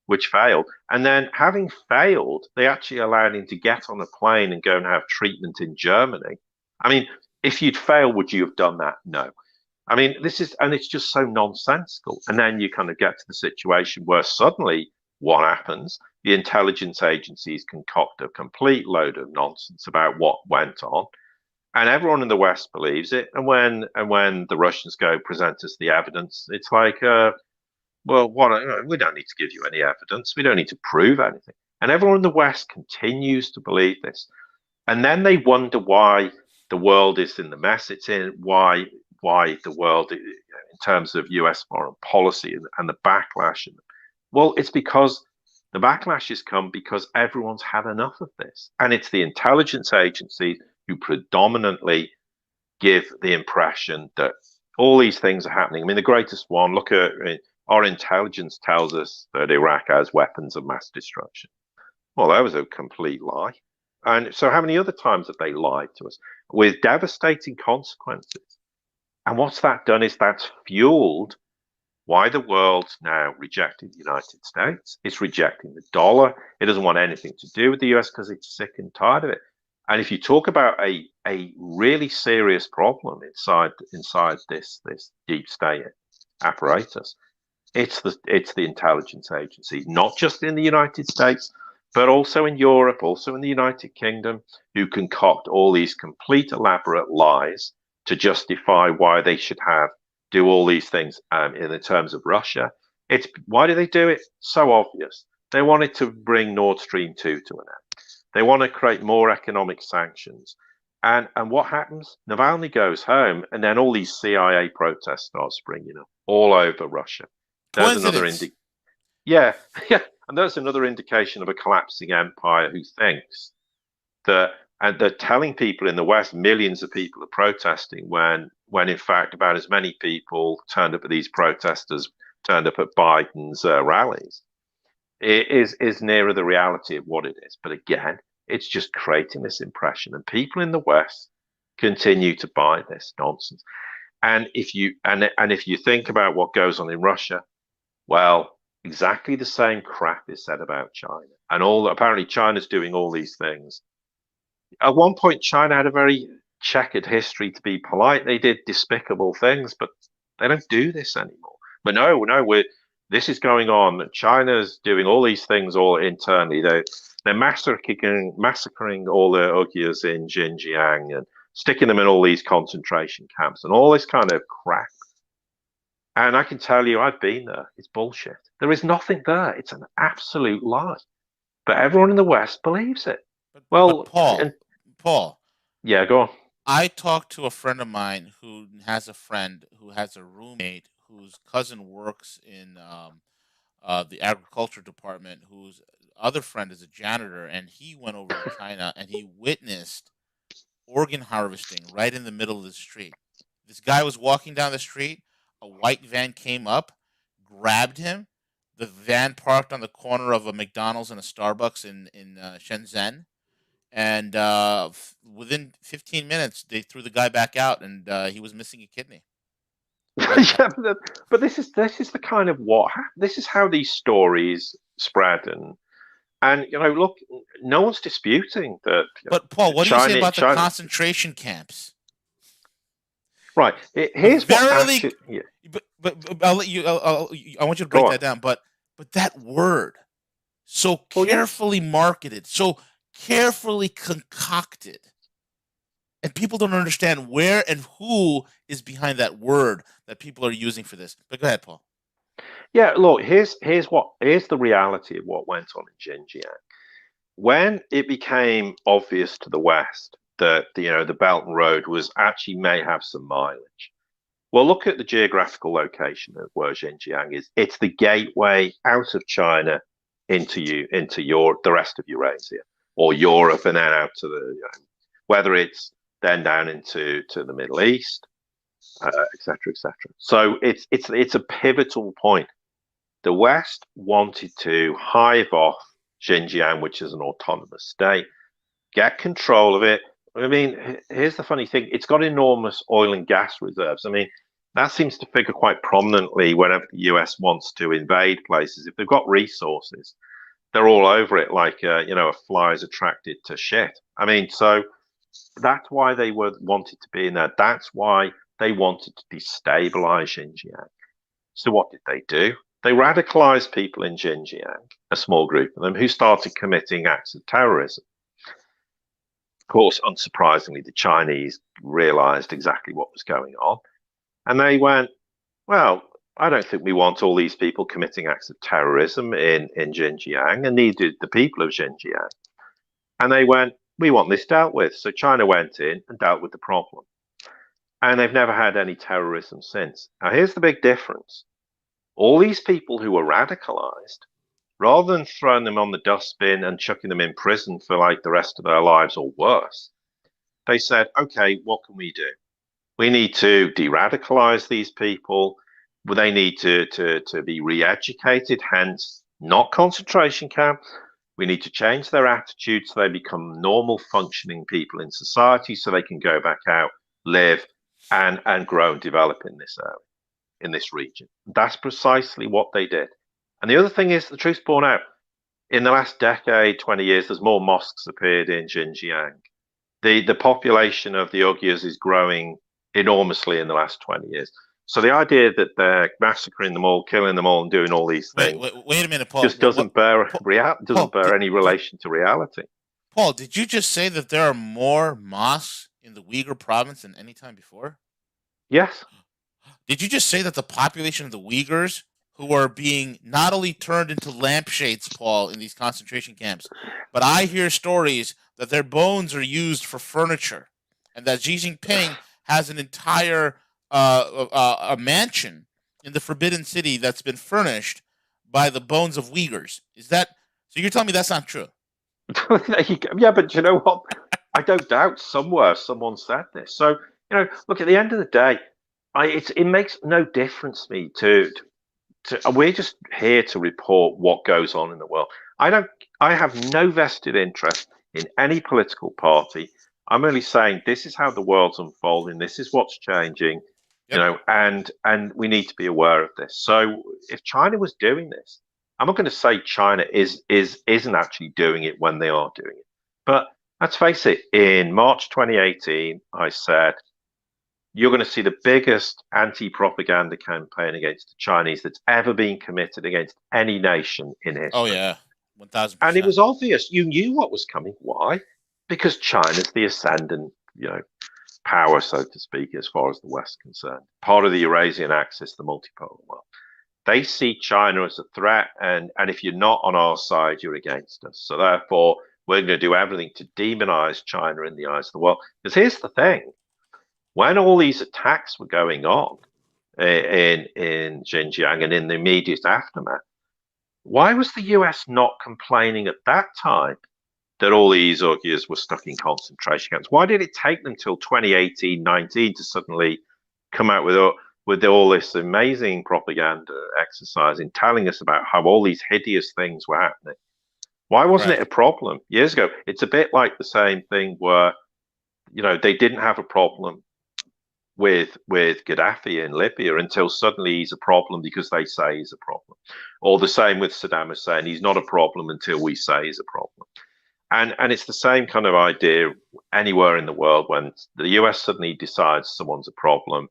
which failed. And then, having failed, they actually allowed him to get on a plane and go and have treatment in Germany. I mean, if you'd failed, would you have done that? No. I mean, it's just so nonsensical. And then you kind of get to the situation where suddenly what happens? The intelligence agencies concoct a complete load of nonsense about what went on. And everyone in the West believes it. And when the Russians go present us the evidence, it's like, well, we don't need to give you any evidence. We don't need to prove anything. And everyone in the West continues to believe this. And then they wonder why the world is in the mess it's in, why the world, in terms of US foreign policy and the backlash. Well, it's because the backlash has come because everyone's had enough of this. And it's the intelligence agencies who predominantly give the impression that all these things are happening. I mean, the greatest one, look at our intelligence tells us that Iraq has weapons of mass destruction. Well, that was a complete lie. And so how many other times have they lied to us with devastating consequences? And what's that done is that's fueled why the world's now rejecting the United States. It's rejecting the dollar. It doesn't want anything to do with the US because it's sick and tired of it. And if you talk about a really serious problem inside this deep state apparatus, it's the intelligence agencies, not just in the United States, but also in Europe, also in the United Kingdom, who concoct all these complete elaborate lies to justify why they should do all these things in the terms of Russia. Why do they do it? So obvious. They wanted to bring Nord Stream 2 to an end. They want to create more economic sanctions. And what happens? Navalny goes home, and then all these CIA protests start springing up all over Russia. There's another yeah, and that's another indication of a collapsing empire who thinks that, and they're telling people in the West, millions of people are protesting when in fact about as many people turned up at these protesters turned up at Biden's rallies. It is nearer the reality of what it is. But again, it's just creating this impression, and people in the West continue to buy this nonsense. And if you think about what goes on in Russia, well, exactly the same crap is said about China, and apparently China's doing all these things. At one point, China had a very checkered history, to be polite. They did despicable things, but they don't do this anymore. But no, this is going on. China's doing all these things all internally. They're massacring all the Uyghurs in Xinjiang and sticking them in all these concentration camps and all this kind of crap. And I can tell you, I've been there. It's bullshit. There is nothing there. It's an absolute lie. But everyone in the West believes it. Well, Paul. Yeah, go on. I talked to a friend of mine who has a roommate whose cousin works in the agriculture department, whose other friend is a janitor, and he went over to China and he witnessed organ harvesting right in the middle of the street. This guy was walking down the street. A white van came up, grabbed him. the van parked on the corner of a McDonald's and a Starbucks in Shenzhen, and within 15 minutes they threw the guy back out, and he was missing a kidney. Yeah, but this is the kind of this is how these stories spread, and look, no one's disputing that. But Paul, what do you say about the China, concentration camps? right? Here's what Verily, actually, yeah. but I'll let you. I want you to Go break on. that down. But that word, so Well, yeah. carefully marketed, so carefully concocted, and people don't understand where and who is behind that word that people are using for this. But go ahead, Paul. Yeah, look, here's the reality of what went on in Xinjiang. When it became obvious to the West that the Belt and Road was actually may have some mileage. Well, look at the geographical location of where Xinjiang is. It's the gateway out of China into the rest of Eurasia or Europe, and then out to the whether it's then down into the Middle East, et cetera, et cetera. So it's a pivotal point. The West wanted to hive off Xinjiang, which is an autonomous state, get control of it. I mean, here's the funny thing. It's got enormous oil and gas reserves. I mean, that seems to figure quite prominently whenever the US wants to invade places. If they've got resources, they're all over it like, a fly is attracted to shit. I mean, so that's why they wanted to be in there. That's why they wanted to destabilize Xinjiang. So what did they do? They radicalized people in Xinjiang, a small group of them, who started committing acts of terrorism. Of course, unsurprisingly, the Chinese realized exactly what was going on. And they went, well, I don't think we want all these people committing acts of terrorism in Xinjiang, and neither did the people of Xinjiang. And they went, we want this dealt with. So China went in and dealt with the problem. And they've never had any terrorism since. Now, here's the big difference. All these people who were radicalized, rather than throwing them on the dustbin and chucking them in prison for like the rest of their lives or worse, they said, okay, what can we do? We need to de-radicalize these people. They need to be re-educated, hence not concentration camp. We need to change their attitude so they become normal functioning people in society so they can go back out, live, and grow and develop in this area, in this region. That's precisely what they did. And the other thing is, the truth's borne out. In the last decade, 20 years, there's more mosques appeared in Xinjiang. The population of the Uyghurs is growing enormously in the last 20 years. So the idea that they're massacring them all, killing them all, and doing all these things wait a minute, Paul. just doesn't bear any relation to reality. Paul, did you just say that there are more mosques in the Uyghur province than any time before? Yes. Did you just say that the population of the Uyghurs, who are being not only turned into lampshades, Paul, in these concentration camps, but I hear stories that their bones are used for furniture, and that Xi Jinping has an entire a mansion in the Forbidden City that's been furnished by the bones of Uyghurs? Is that so? You're telling me that's not true? There you go. Yeah, but you know what? I don't doubt somewhere someone said this. So look, at the end of the day, it makes no difference to me to we're just here to report what goes on in the world. I have no vested interest in any political party. I'm only saying this is how the world's unfolding. This is what's changing, and we need to be aware of this. So if China was doing this, I'm not going to say China isn't actually doing it when they are doing it. But let's face it, in March 2018, I said, you're going to see the biggest anti-propaganda campaign against the Chinese that's ever been committed against any nation in history. Oh, yeah. 1,000%. And it was obvious. You knew what was coming. Why? Because China's the ascendant, power, so to speak, as far as the West is concerned. Part of the Eurasian axis, the multipolar world. They see China as a threat, and if you're not on our side, you're against us. So therefore, we're going to do everything to demonize China in the eyes of the world. Because here's the thing. When all these attacks were going on in Xinjiang and in the immediate aftermath, why was the US not complaining at that time that all these Uyghurs were stuck in concentration camps? Why did it take them till 2018-19 to suddenly come out with, with all this amazing propaganda exercise in telling us about how all these hideous things were happening. Why wasn't it a problem years ago? It's a bit like the same thing where, they didn't have a problem with Gaddafi in Libya until suddenly he's a problem because they say he's a problem. Or the same with Saddam Hussein. He's not a problem until we say he's a problem. And it's the same kind of idea anywhere in the world. When the US suddenly decides someone's a problem,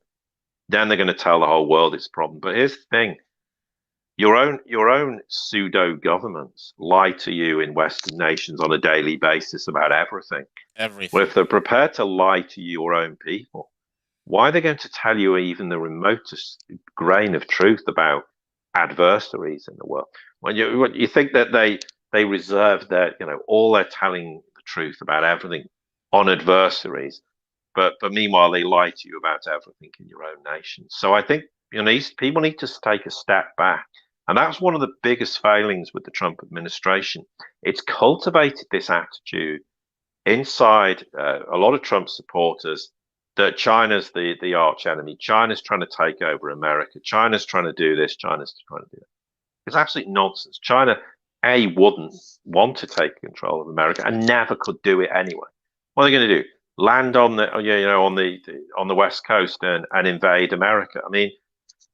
then they're going to tell the whole world it's a problem. But here's the thing. Your own pseudo governments lie to you in Western nations on a daily basis about everything. Well, if they're prepared to lie to your own people, why are they going to tell you even the remotest grain of truth about adversaries in the world? When you think that they reserve their, all they're telling the truth about everything on adversaries, but meanwhile they lie to you about everything in your own nation. So I think people need to take a step back. And that's one of the biggest failings with the Trump administration. It's cultivated this attitude inside a lot of Trump supporters that China's the arch enemy. China's trying to take over America. China's trying to do this. China's trying to do that. It's absolute nonsense. China, wouldn't want to take control of America and never could do it anyway. What are they going to do? Land on the on the West Coast and invade America? I mean,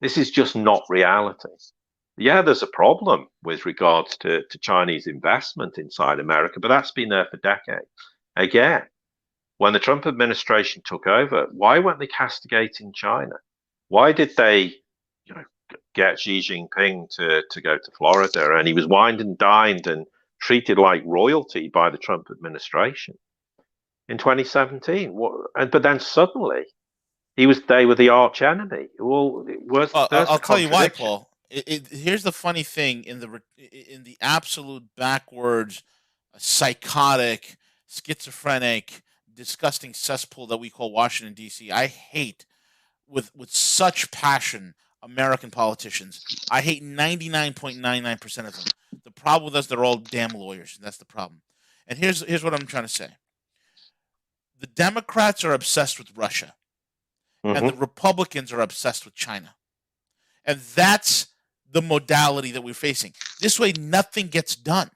this is just not reality. Yeah, there's a problem with regards to Chinese investment inside America, but that's been there for decades. Again, when the Trump administration took over, why weren't they castigating China? Why did they, get Xi Jinping to go to Florida, and he was wined and dined and treated like royalty by the Trump administration in 2017? But then suddenly, they were the arch enemy. Well, I'll tell you why, Paul. Here's the funny thing: in the absolute backwards, psychotic, schizophrenic, disgusting cesspool that we call Washington, D.C., I hate with such passion American politicians. I hate 99.99% of them. The problem with us, they're all damn lawyers. That's the problem. And here's what I'm trying to say. The Democrats are obsessed with Russia, and the Republicans are obsessed with China. And that's the modality that we're facing. This way, nothing gets done.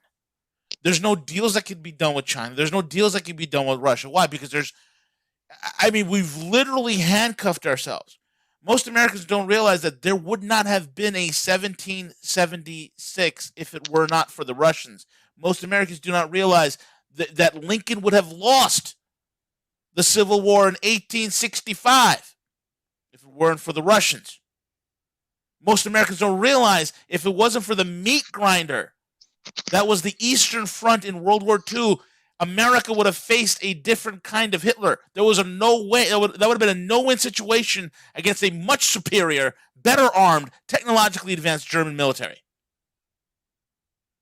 There's no deals that can be done with China. There's no deals that can be done with Russia. Why? Because we've literally handcuffed ourselves. Most Americans don't realize that there would not have been a 1776 if it were not for the Russians. Most Americans do not realize that Lincoln would have lost the Civil War in 1865 if it weren't for the Russians. Most Americans don't realize if it wasn't for the meat grinder that was the Eastern Front in World War II, America would have faced a different kind of Hitler. There was no way. That would have been a no-win situation against a much superior, better armed, technologically advanced German military.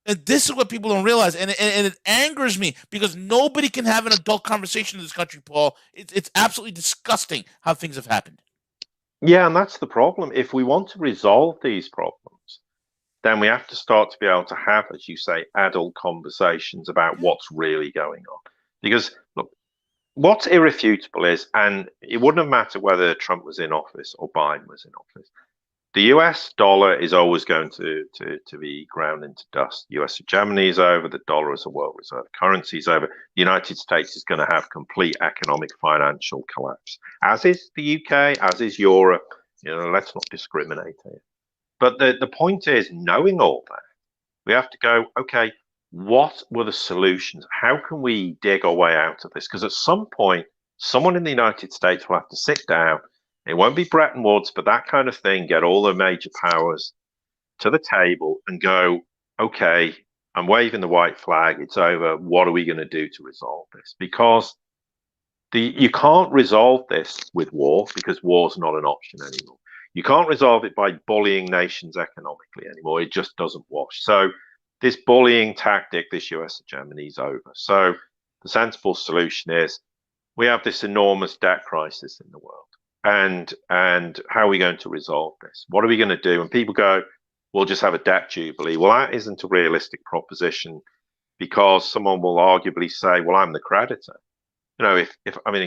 And this is what people don't realize. And it angers me because nobody can have an adult conversation in this country, Paul. It's absolutely disgusting how things have happened. Yeah, and that's the problem. If we want to resolve these problems, then we have to start to be able to have, as you say, adult conversations about what's really going on. Because, look, what's irrefutable is, and it wouldn't have mattered whether Trump was in office or Biden was in office, the US dollar is always going to be ground into dust. US hegemony is over, the dollar as a world reserve currency is over. The United States is going to have complete economic financial collapse, as is the UK, as is Europe. Let's not discriminate here. But the point is, knowing all that, we have to go, okay, what were the solutions? How can we dig our way out of this? Because at some point, someone in the United States will have to sit down. It won't be Bretton Woods, but that kind of thing, get all the major powers to the table and go, okay, I'm waving the white flag. It's over. What are we going to do to resolve this? Because you can't resolve this with war, because war's not an option anymore. You can't resolve it by bullying nations economically anymore. It just doesn't wash. So this bullying tactic, this US hegemony is over. So the sensible solution is we have this enormous debt crisis in the world. And how are we going to resolve this? What are we going to do? And people go, we'll just have a debt jubilee. Well, that isn't a realistic proposition, because someone will arguably say, well, I'm the creditor. If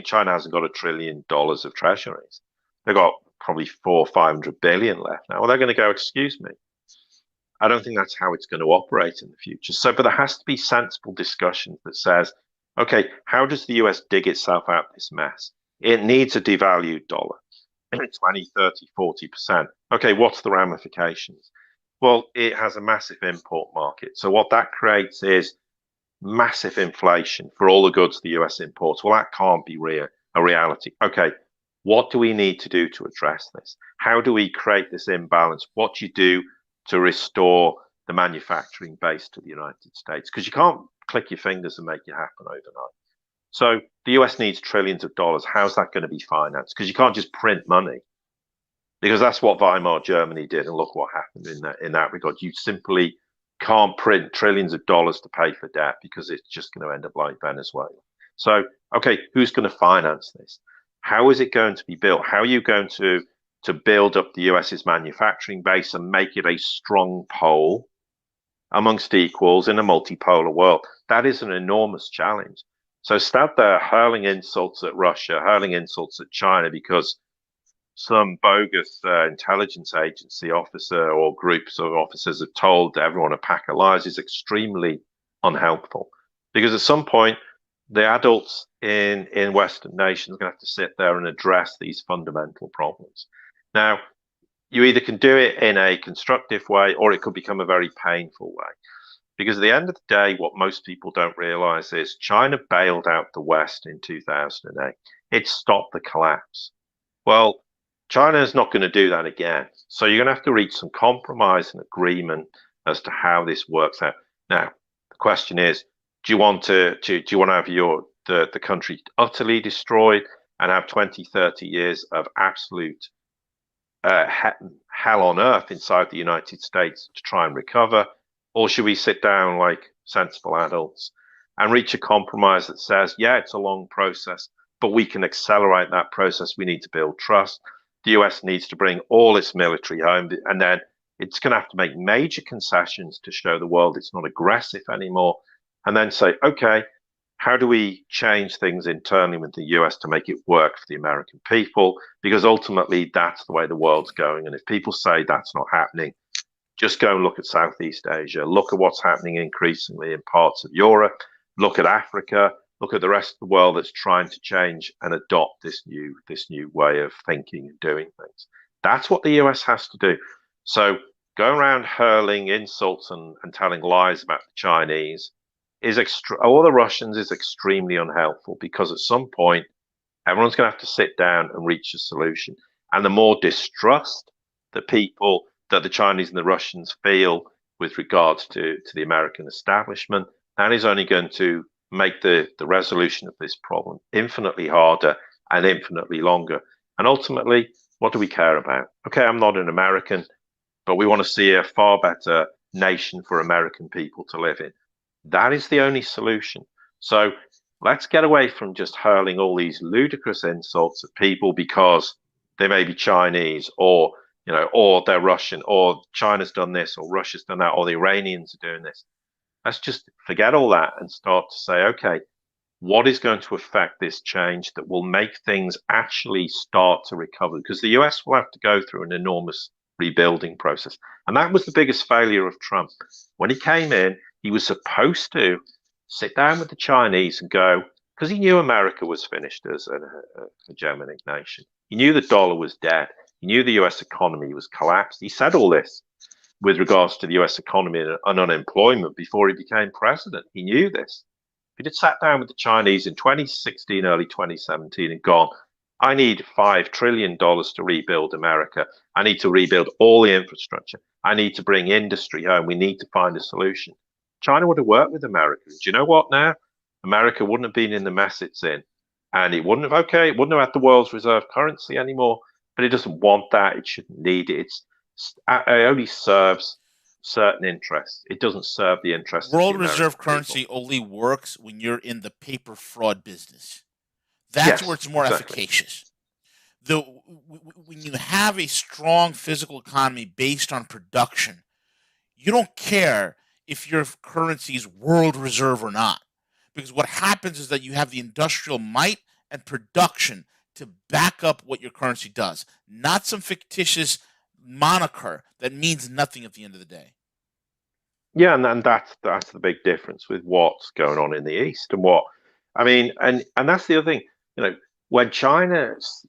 China hasn't got $1 trillion of treasuries. They've got probably 400-500 billion left now. Well, they're going to go, excuse me. I don't think that's how it's going to operate in the future. So, but there has to be sensible discussion that says, okay, how does the US dig itself out of this mess? It needs a devalued dollar, 20, 30, 40%. Okay, what's the ramifications? Well, it has a massive import market. So what that creates is massive inflation for all the goods the US imports. Well, that can't be a reality. Okay, what do we need to do to address this? How do we create this imbalance? What do you do to restore the manufacturing base to the United States? Because you can't click your fingers and make it happen overnight. So the US needs trillions of dollars. How's that going to be financed? Because you can't just print money. Because that's what Weimar Germany did, and look what happened in that regard. You simply can't print trillions of dollars to pay for debt because it's just going to end up like Venezuela. So, okay, who's going to finance this? How is it going to be built? How are you going to build up the US's manufacturing base and make it a strong pole amongst equals in a multipolar world? That is an enormous challenge. So instead they're hurling insults at Russia, hurling insults at China because some bogus intelligence agency officer or groups of officers have told everyone a pack of lies is extremely unhelpful. Because at some point, the adults in Western nations are going to have to sit there and address these fundamental problems. Now, you either can do it in a constructive way or it could become a very painful way. Because at the end of the day, what most people don't realize is China bailed out the West in 2008. It stopped the collapse. Well, China is not going to do that again. So you're going to have to reach some compromise and agreement as to how this works out. Now, the question is, do you want to have the country utterly destroyed and have 20, 30 years of absolute hell on earth inside the United States to try and recover? Or should we sit down like sensible adults and reach a compromise that says, yeah, it's a long process, but we can accelerate that process. We need to build trust. The US needs to bring all its military home, and then it's going to have to make major concessions to show the world it's not aggressive anymore. And then say, okay, how do we change things internally with the US to make it work for the American people? Because ultimately, that's the way the world's going. And if people say that's not happening, just go and look at Southeast Asia. Look at what's happening increasingly in parts of Europe. Look at Africa. Look at the rest of the world that's trying to change and adopt this new way of thinking and doing things. That's what the US has to do. So going around hurling insults and telling lies about the Chinese or the Russians is extremely unhelpful, because at some point everyone's going to have to sit down and reach a solution. And the more distrust that the Chinese and the Russians feel with regards to the American establishment, that is only going to make the resolution of this problem infinitely harder and infinitely longer. And ultimately, what do we care about? Okay, I'm not an American, but we want to see a far better nation for American people to live in. That is the only solution. So let's get away from just hurling all these ludicrous insults at people because they may be Chinese or they're Russian, or China's done this, or Russia's done that, or the Iranians are doing this. Let's just forget all that and start to say, okay, what is going to affect this change that will make things actually start to recover? Because the US will have to go through an enormous rebuilding process. And that was the biggest failure of Trump. When he came in, he was supposed to sit down with the Chinese and go, because he knew America was finished as a hegemonic nation. He knew the dollar was dead. He knew the US economy was collapsed. He said all this with regards to the US economy and unemployment before he became president. He knew this. If he'd had sat down with the Chinese in 2016, early 2017 and gone, I need $5 trillion to rebuild America. I need to rebuild all the infrastructure. I need to bring industry home. We need to find a solution. China would have worked with America. Do you know what now? America wouldn't have been in the mess it's in. And it wouldn't have had the world's reserve currency anymore, but it doesn't want that. It shouldn't need it. It only serves certain interests. It doesn't serve the interests World of the reserve American currency people. only works when you're in the paper fraud business. That's where it's more efficacious. When you have a strong physical economy based on production, you don't care if your currency is world reserve or not. Because what happens is that you have the industrial might and production to back up what your currency does, not some fictitious moniker that means nothing at the end of the day. Yeah, and that's the big difference with what's going on in the East and what I mean, and that's the other thing. You know, when China's,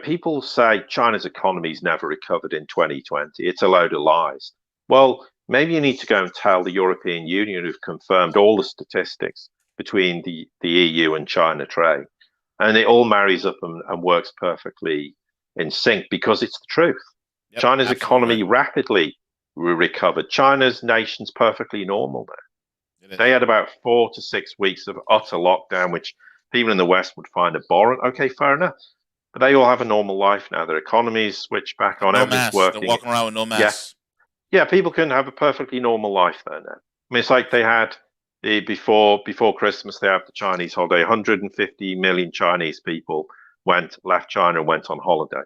people say China's economy's never recovered in 2020. It's a load of lies. Well, maybe you need to go and tell the European Union, who've confirmed all the statistics between the EU and China trade, and it all marries up and works perfectly in sync because it's the truth. Yep, China's absolutely economy right. rapidly recovered. China's nation's perfectly normal now. It is. They had about 4 to 6 weeks of utter lockdown, which people in the West would find abhorrent. Okay, fair enough. But they all have a normal life now. Their economies switched back on. No Everything's masks. They're working. walking around with no Yeah, masks. yeah. People can have a perfectly normal life there now. I mean, it's like they had before Christmas. They have the Chinese holiday. 150 million Chinese people left China and went on holiday.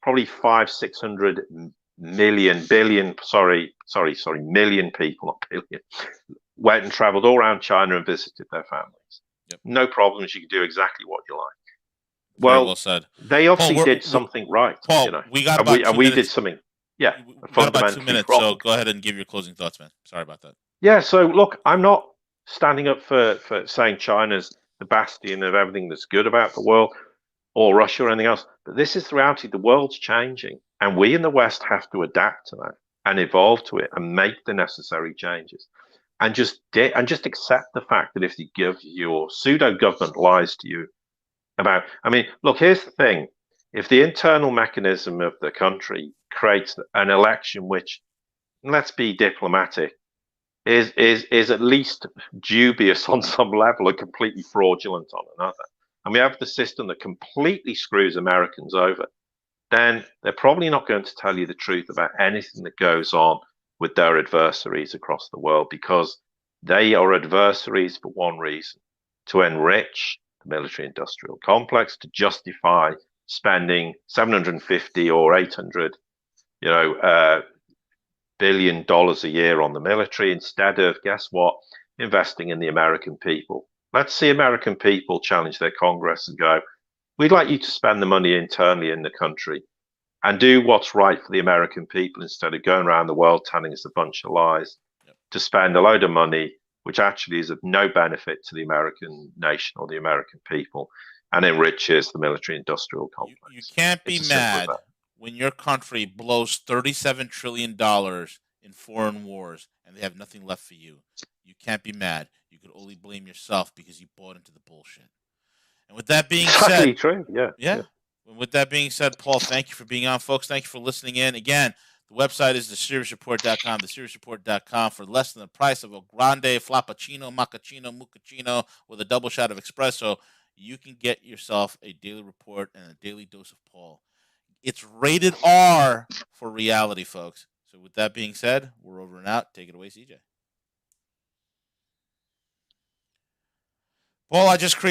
Probably 500-600 million people, not billion, went and traveled all around China and visited their families. Yep. No problems. You can do exactly what you like. Very Well, well said. they obviously Paul, did something right. Paul, we got about 2 we did minutes. something, yeah, We got about 2 fundamentally minutes, wrong. so go ahead and give your closing thoughts, man. Sorry about that. Yeah, so look, I'm not standing up for saying China's the bastion of everything that's good about the world or Russia or anything else, but this is the reality. The world's changing, and we in the West have to adapt to that and evolve to it and make the necessary changes, and just accept the fact that if you give your pseudo government lies to you about, I mean, look, here's the thing: if the internal mechanism of the country creates an election which, let's be diplomatic, is at least dubious on some level and completely fraudulent on another, and we have the system that completely screws Americans over, then they're probably not going to tell you the truth about anything that goes on with their adversaries across the world, because they are adversaries for one reason: to enrich the military industrial complex, to justify spending 750 or 800 billion dollars a year on the military, instead of, guess what, investing in the American people. Let's see American people challenge their Congress and go, we'd like you to spend the money internally in the country and do what's right for the American people, instead of going around the world telling us a bunch of lies. Yep. To spend a load of money which actually is of no benefit to the American nation or the American people, and enriches the military industrial complex. You can't be It's as simple as mad that. when your country blows $37 trillion in foreign wars and they have nothing left for you. You can't be mad. You could only blame yourself because you bought into the bullshit. And with that being Exactly said, true. Yeah. With that being said, Paul, thank you for being on, folks. Thank you for listening in. Again, the website is theseriousreport.com, theseriousreport.com. For less than the price of a grande, flappuccino, macchiato, muccino with a double shot of espresso, you can get yourself a daily report and a daily dose of Paul. It's rated R for reality, folks. So with that being said, we're over and out. Take it away, CJ. Paul, I just created